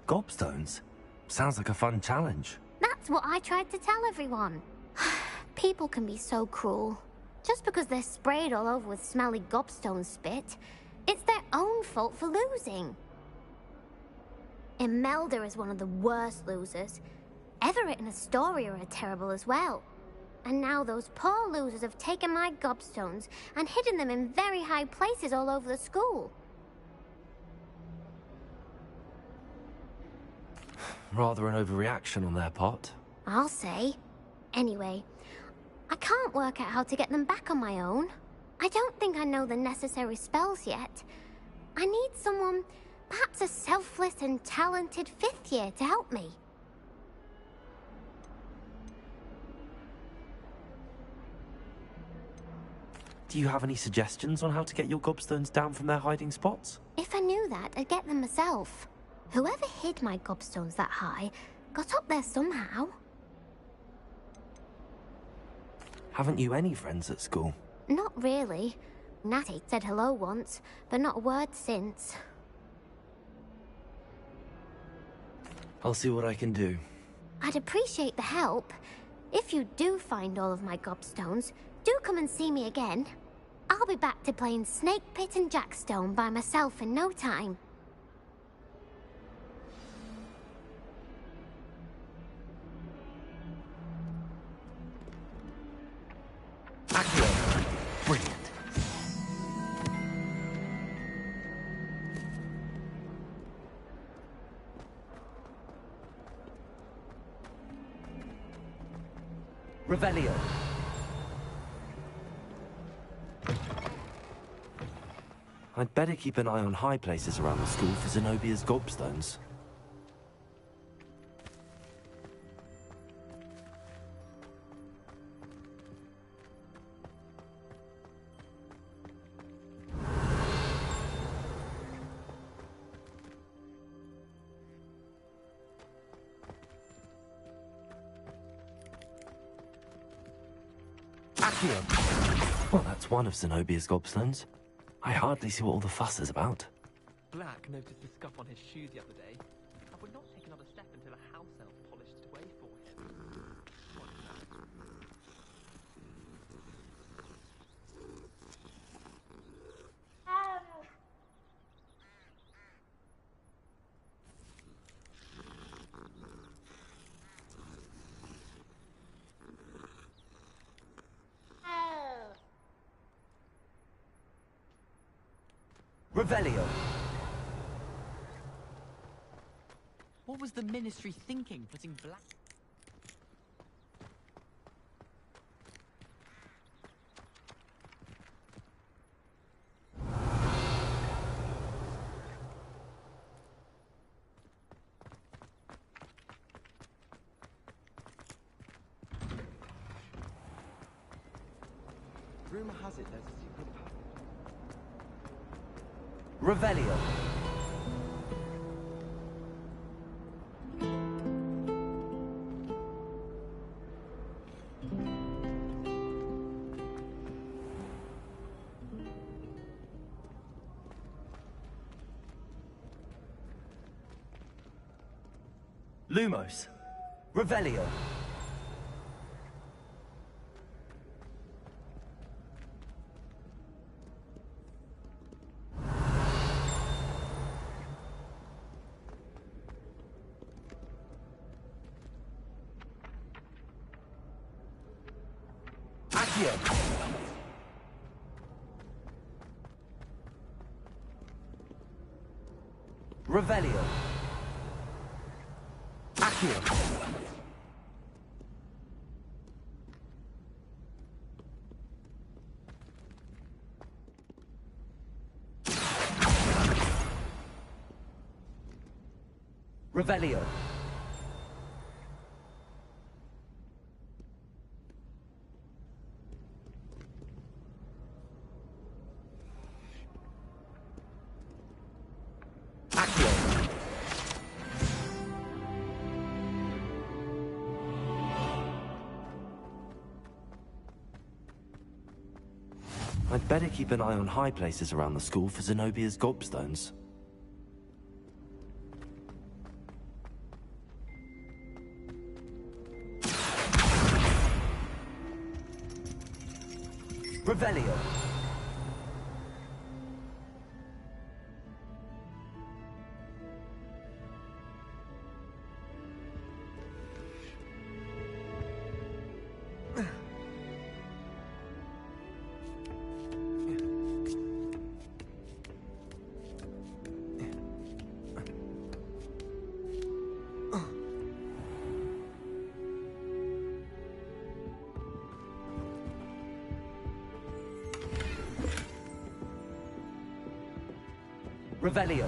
A: Gobstones? Sounds like a fun challenge.
E: That's what I tried to tell everyone. People can be so cruel. Just because they're sprayed all over with smelly gobstone spit, it's their own fault for losing. Imelda is one of the worst losers. Everett and Astoria are terrible as well. And now those poor losers have taken my gobstones and hidden them in very high places all over the school.
A: Rather an overreaction on their part.
E: I'll say. Anyway, I can't work out how to get them back on my own. I don't think I know the necessary spells yet. I need someone, perhaps a selfless and talented 5th year to help me.
A: Do you have any suggestions on how to get your gobstones down from their hiding spots?
E: If I knew that, I'd get them myself. Whoever hid my gobstones that high got up there somehow.
A: Haven't you any friends at school?
E: Not really. Natty said hello once, but not a word since.
A: I'll see what I can do.
E: I'd appreciate the help. If you do find all of my gobstones, do come and see me again. I'll be back to playing Snake Pit and Jackstone by myself in no time.
A: Accio. Brilliant. Revelio. I'd better keep an eye on high places around the school for Zenobia's gobstones. Accio. Well, that's one of Zenobia's gobstones. I hardly see what all the fuss is about.
N: Black noticed the scuff on his shoes the other day, and would not take another step until a house elf polished it away for him.
A: Revelio.
C: What was the Ministry thinking, putting black...
O: Rumor has it there's a secret path.
A: Revelio. Lumos. Revelio. Accio. Revelio. Accio. Revelio. I'd better keep an eye on high places around the school for Zenobia's gobstones. Revelio. Revelio.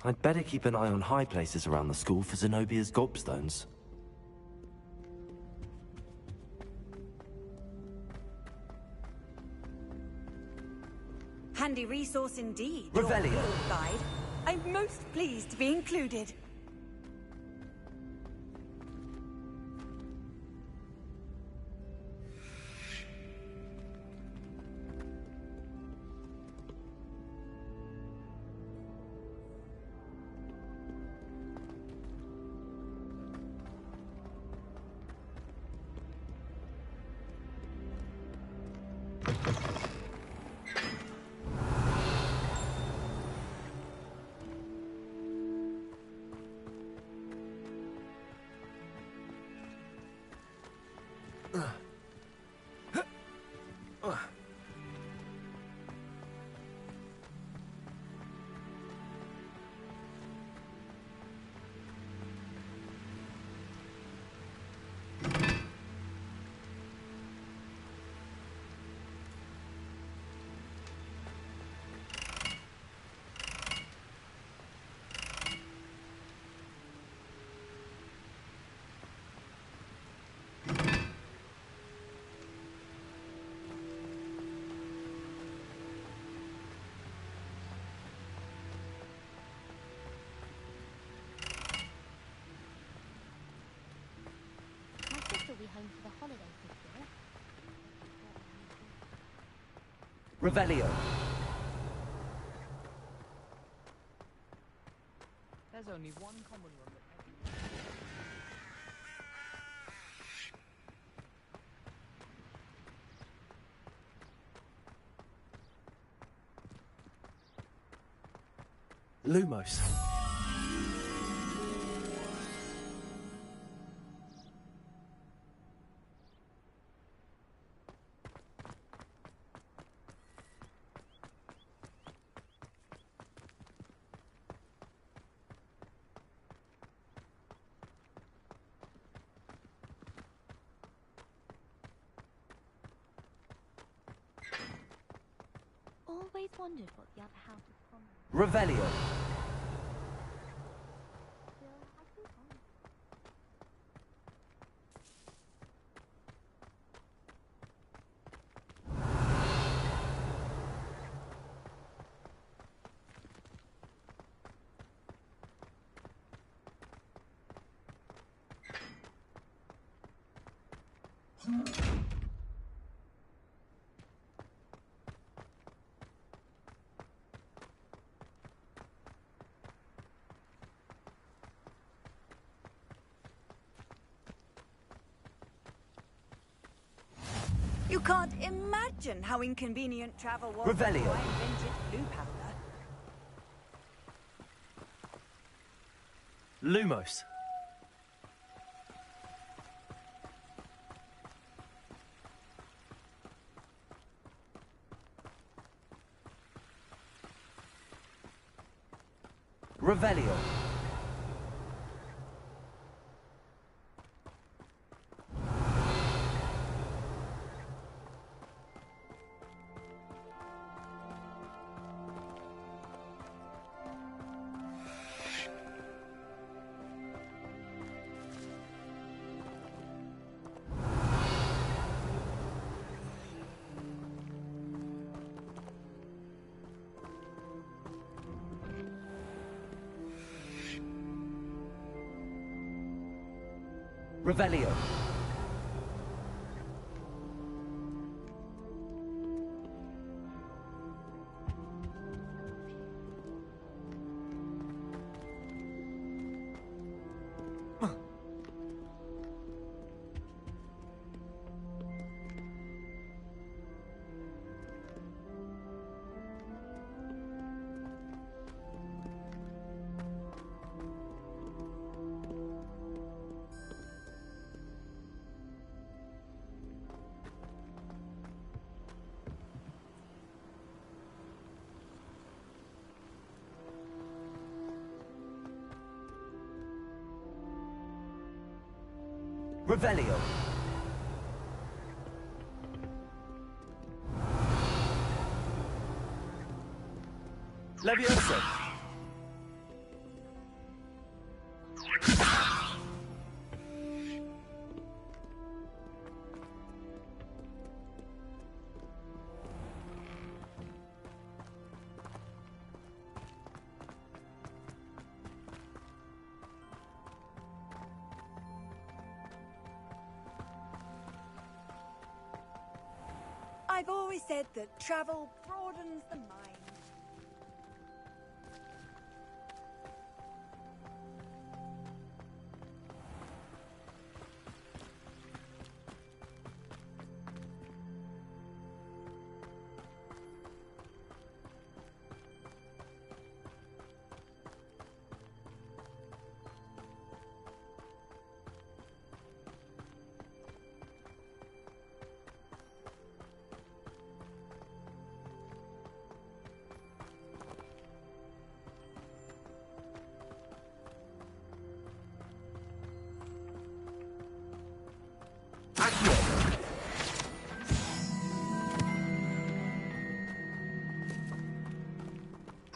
A: I'd better keep an eye on high places around the school for Zenobia's gobstones.
B: Handy resource indeed.
A: Revelio.
B: Your field guide. I'm most pleased to be included.
A: Revelio.
C: There's only one common room that
A: Lumos.
T: Always wondered what the other house was from.
A: Revelio.
B: You can't imagine how inconvenient travel was
A: Revelio.
B: before I invented blue powder.
A: Lumos. Revelio. Revelio. Revelio. Levioso.
B: I've always said that travel broadens the mind.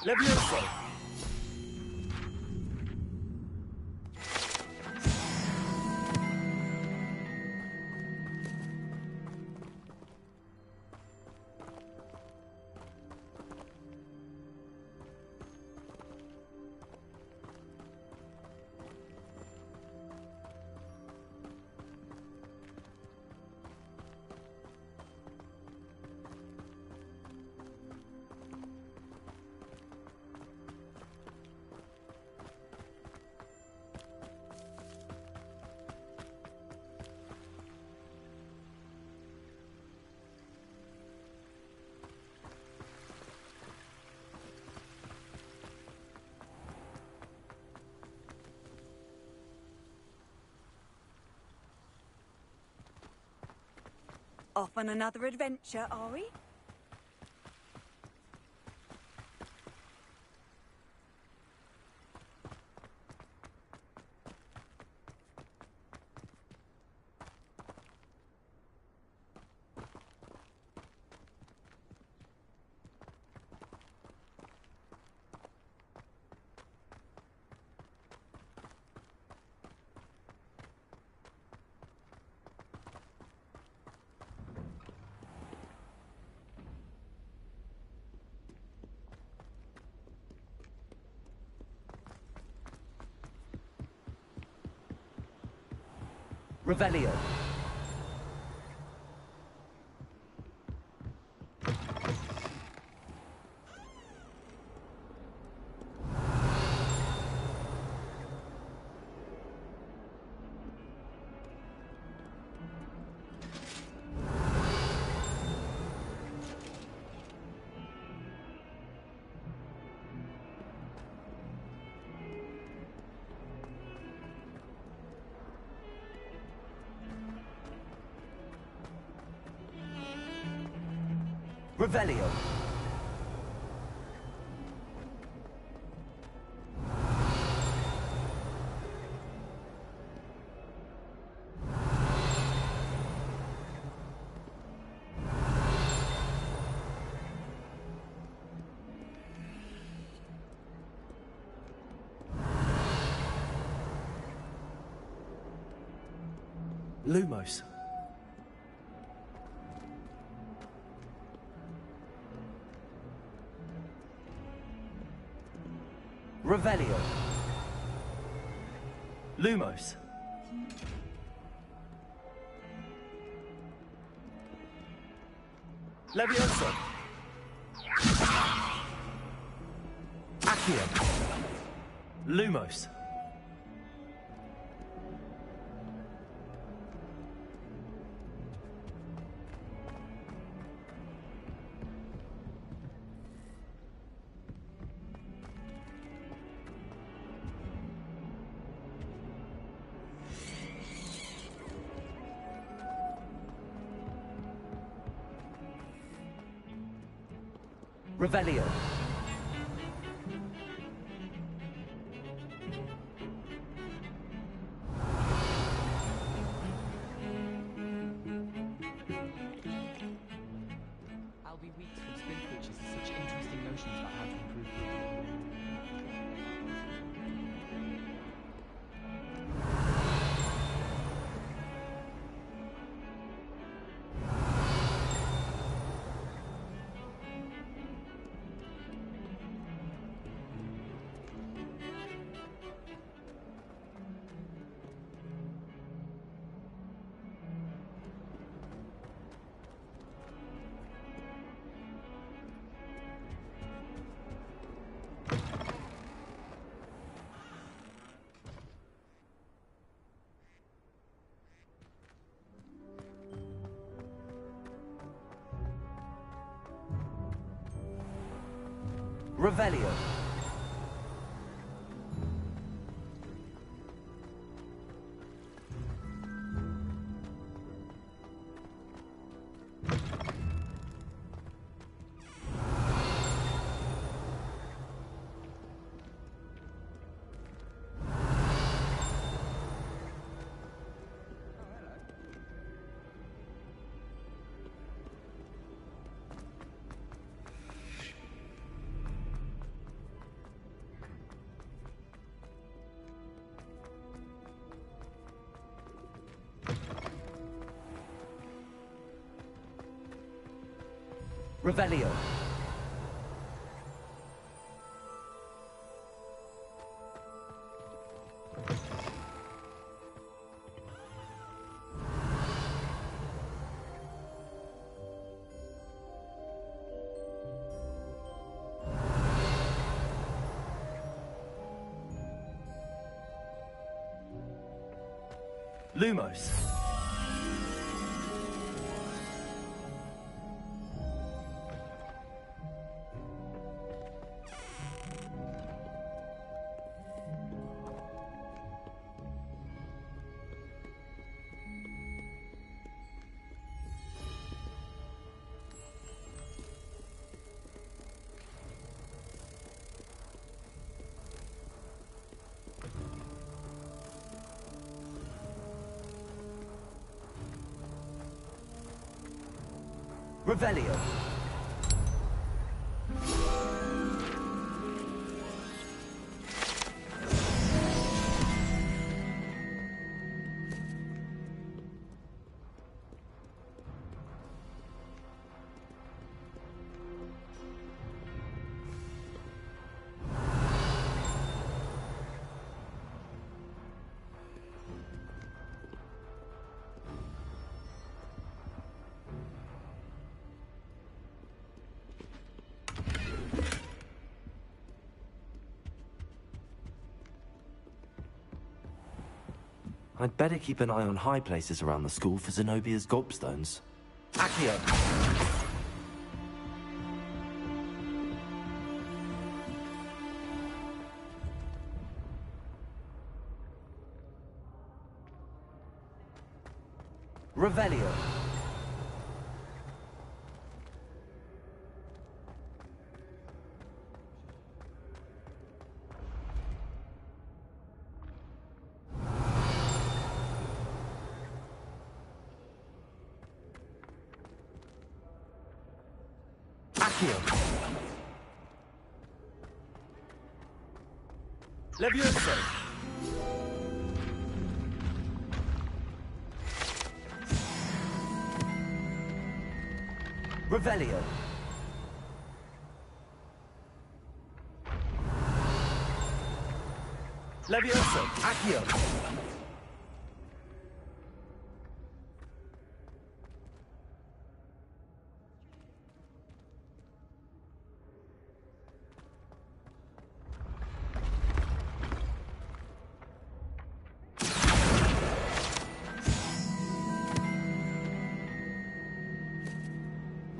B: Levioso. Off on another adventure, are we?
A: Revelio. Revelio. Lumos. Revelio. Lumos. Levioso. Accio. Lumos. Revelio.
C: I'll be weeks from spin creatures and such interesting notions about how to improve food. Revelio. Revelio. Lumos.
A: Revelio. I'd better keep an eye on high places around the school for Zenobia's gobstones. Accio! Revelio. Levioso! Revelio! Levioso! Accio!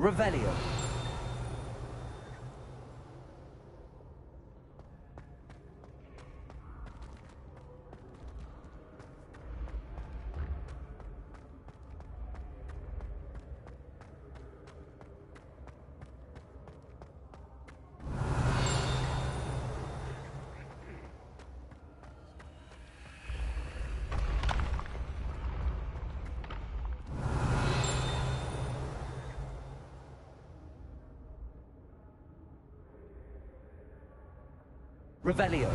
A: Revelio. Revelio.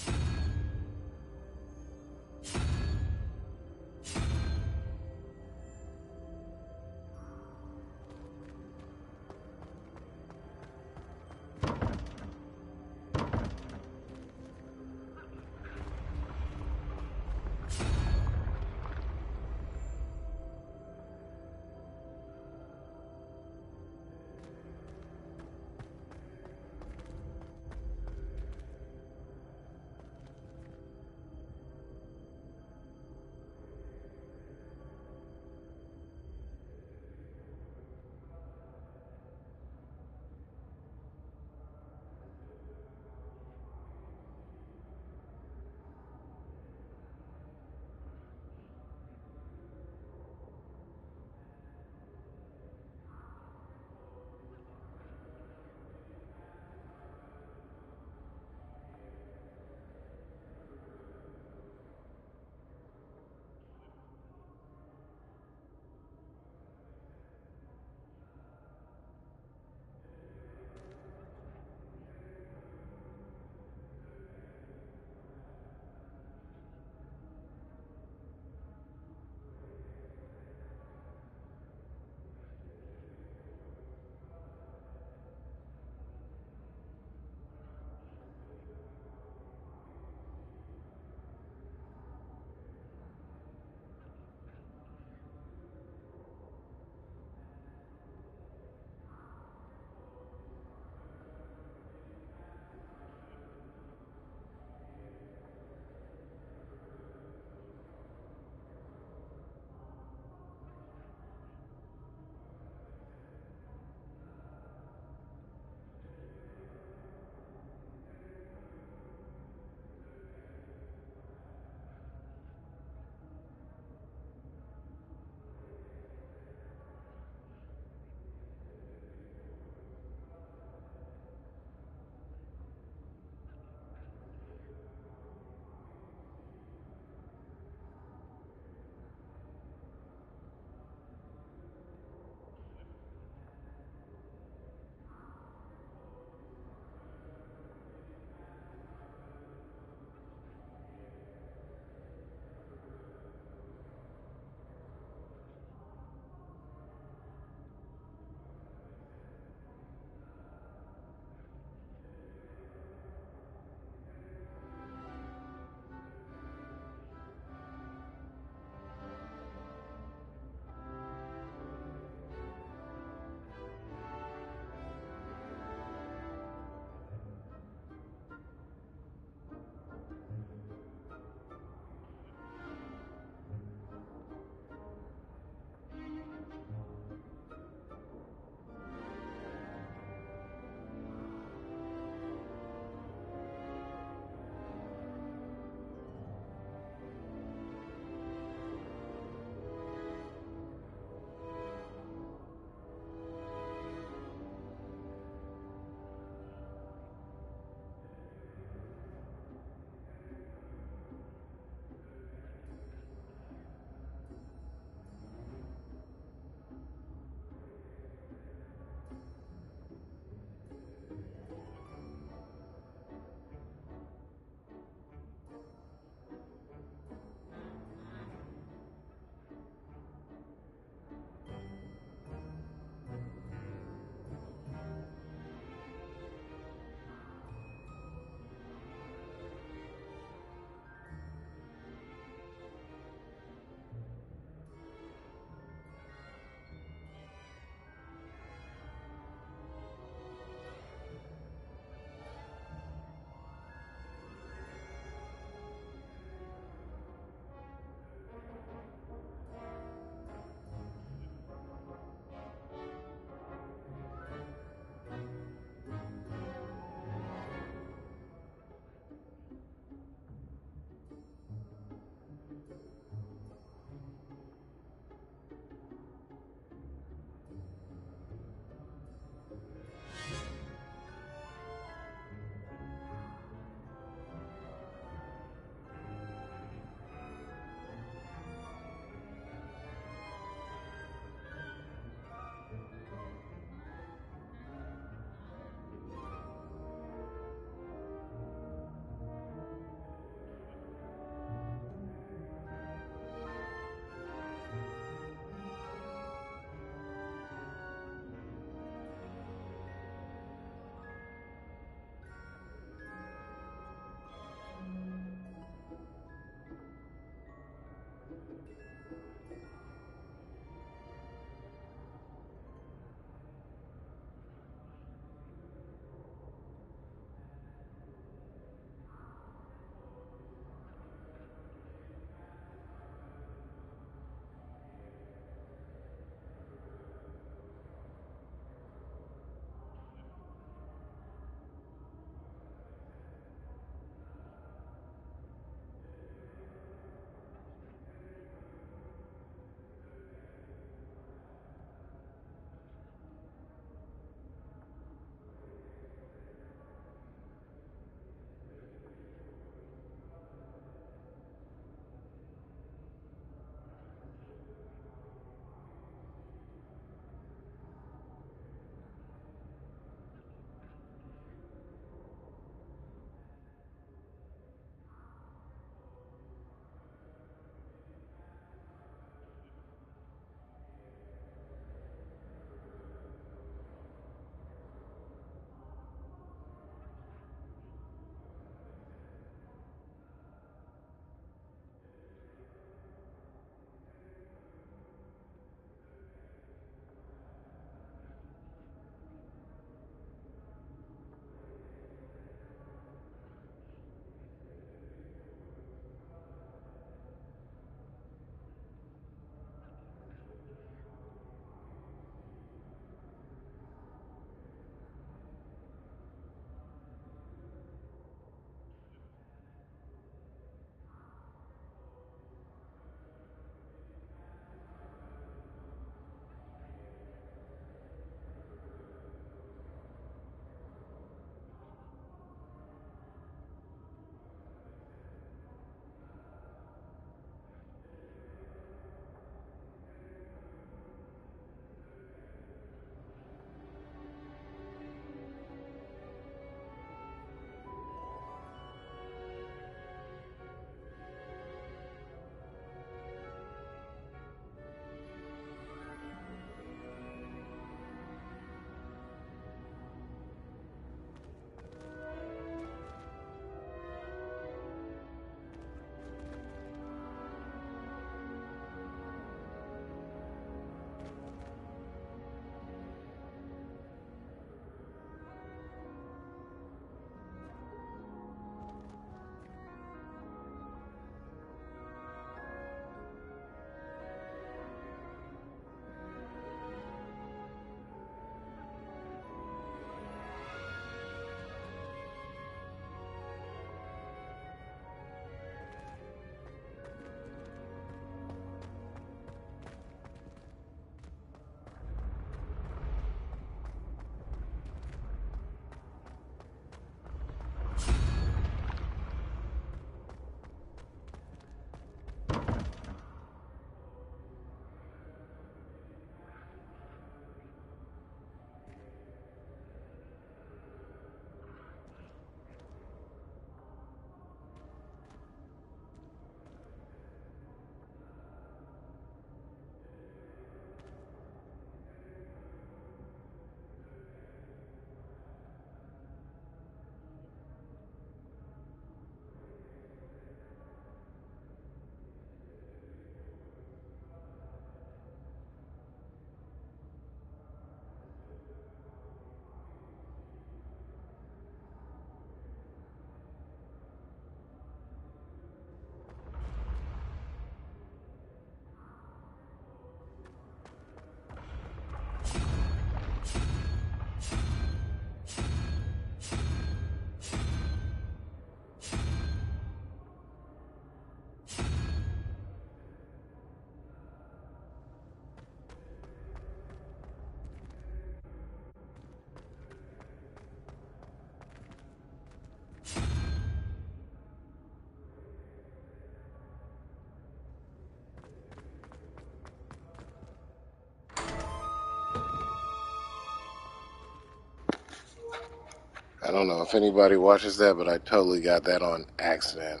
M: I don't know if anybody watches that, but I totally got that on accident.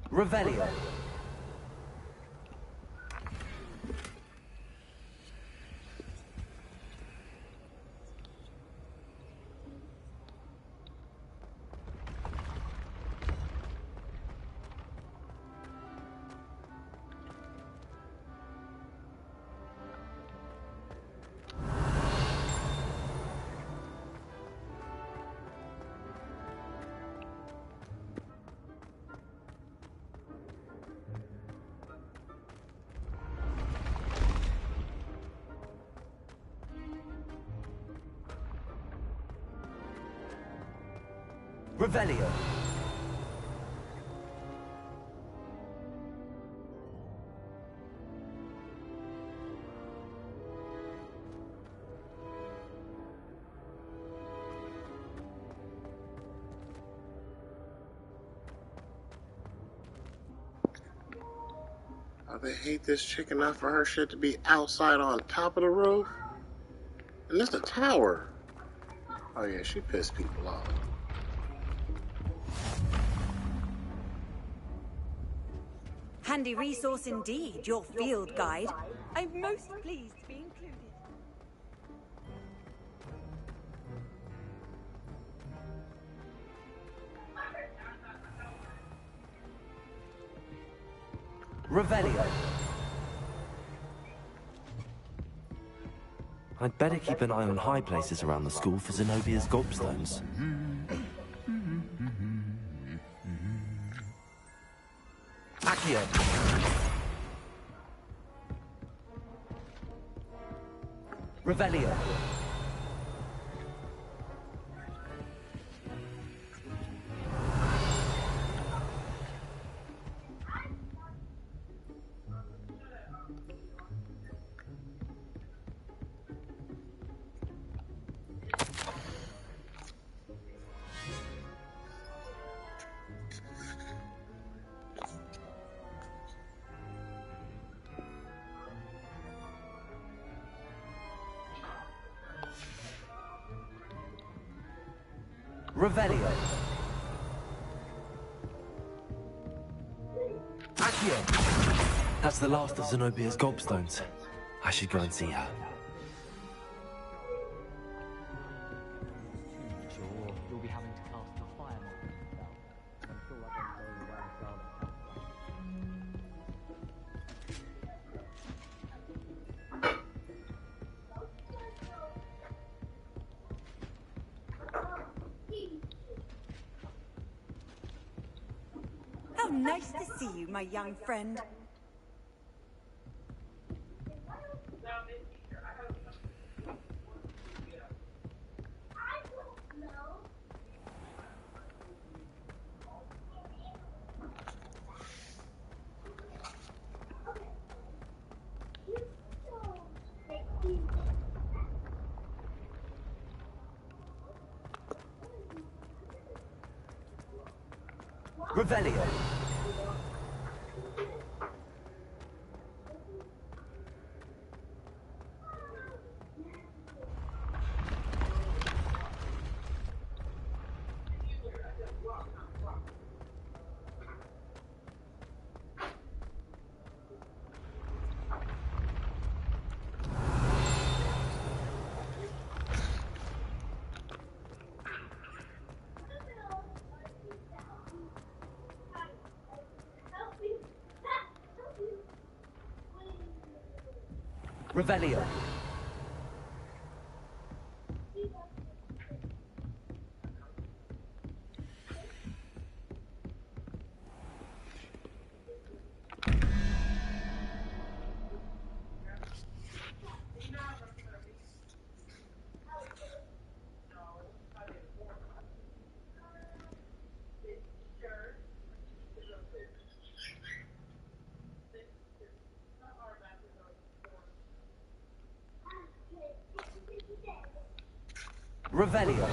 A: Revelio. Revelio.
M: Oh, they hate this chick enough for her shit to be outside on top of the roof? And this the tower. Oh yeah, she pissed people off.
B: Handy resource indeed, your field guide. I'm most pleased to be included.
A: Revelio. I'd better keep an eye on high places around the school for Zenobia's gobstones. Accio. Revelio. Revelio. Accio. That's the last of Zenobia's gobstones. I should go and see her.
C: You'll be having to cast a fireball until I don't know where Scarlet
B: How nice to see you, my young friend.
A: Revelio. Revelio. Revelio.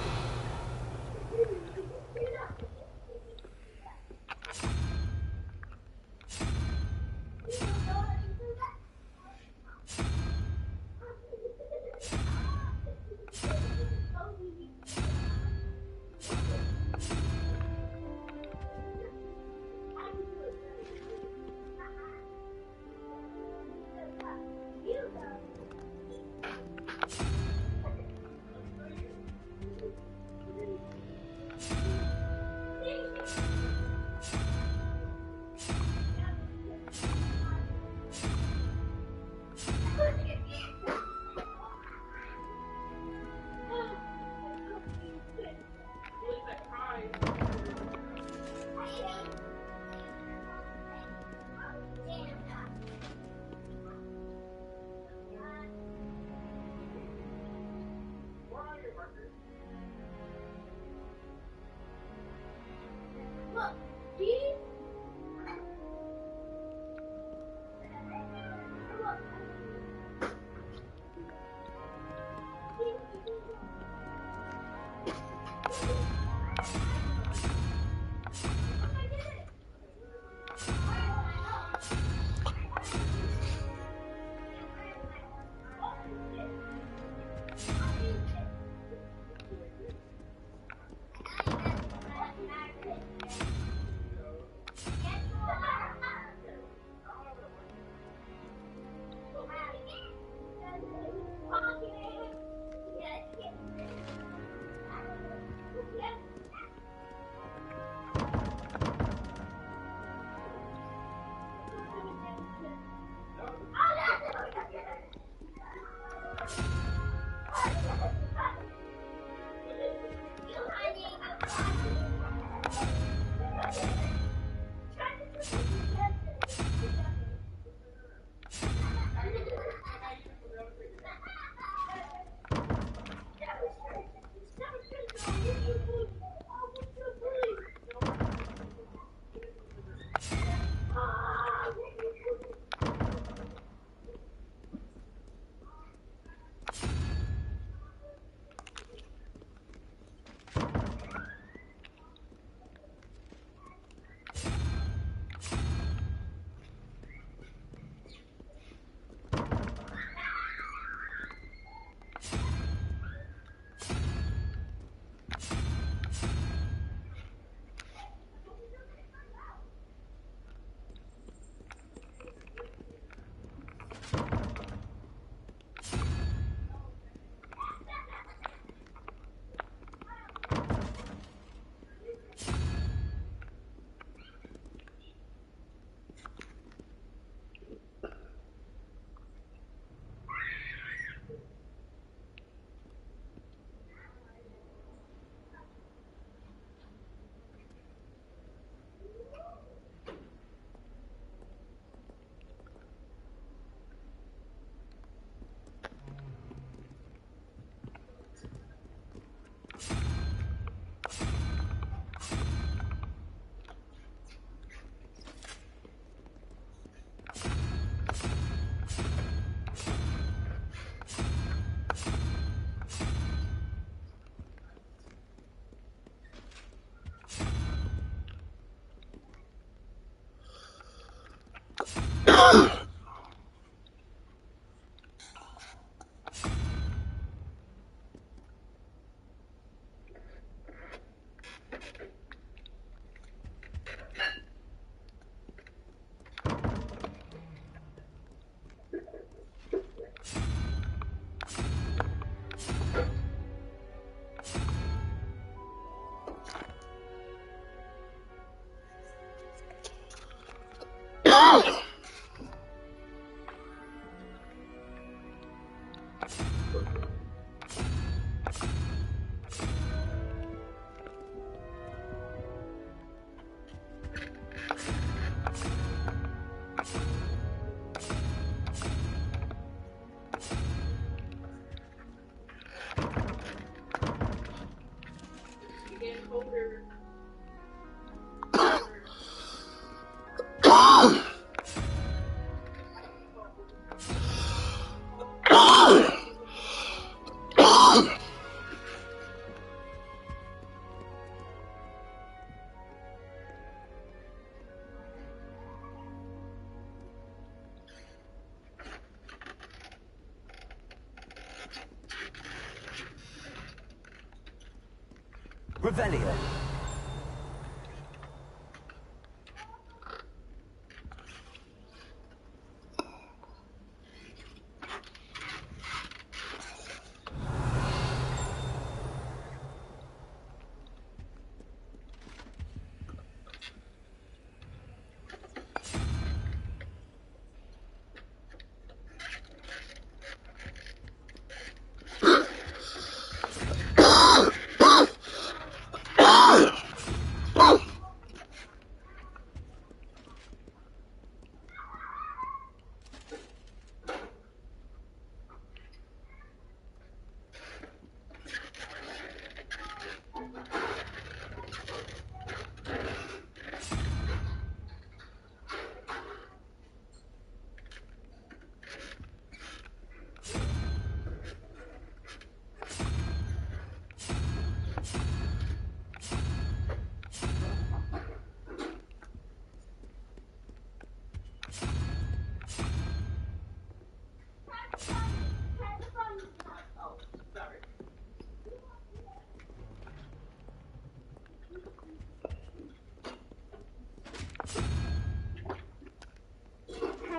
A: Revelio.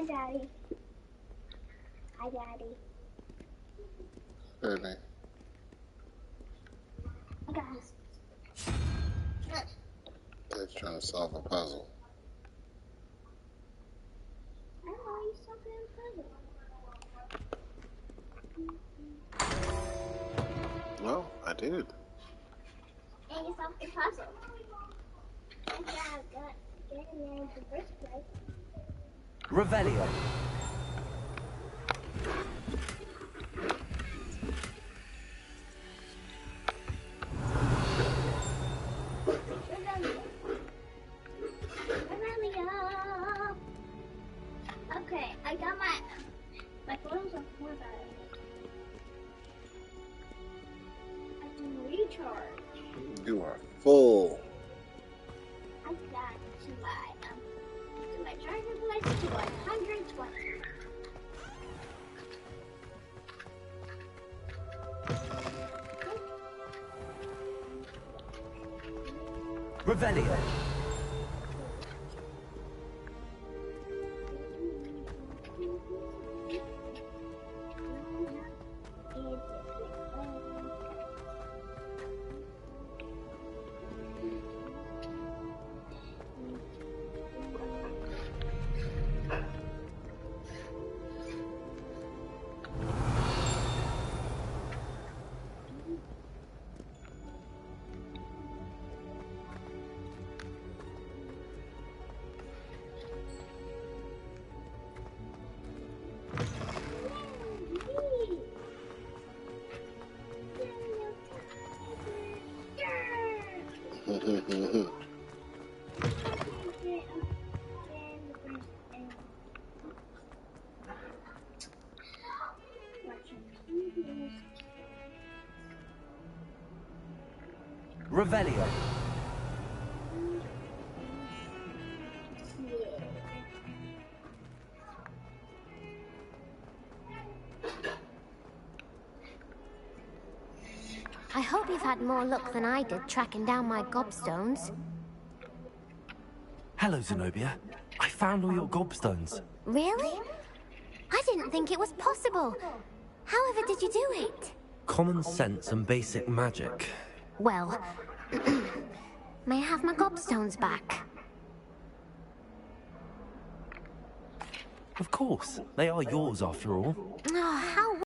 F: Hi, Daddy. Hi, Daddy.
M: Really?
F: Guys.
M: He's trying to solve a puzzle.
F: I know you solving a puzzle.
M: Well, I did.
F: And you solved the puzzle. That's how I got getting there in the first place.
A: Revelio.
F: Okay, I got my photos are full battery. I can recharge.
M: You are full.
F: I got to my charger place to 120.
A: Revelio. Revelio.
E: I hope you've had more luck than I did tracking down my gobstones.
A: Hello, Zenobia. I found all your gobstones.
E: Really? I didn't think it was possible. However did you do it?
A: Common sense and basic magic.
E: Well, may I have my gobstones back?
A: Of course. They are yours, after all.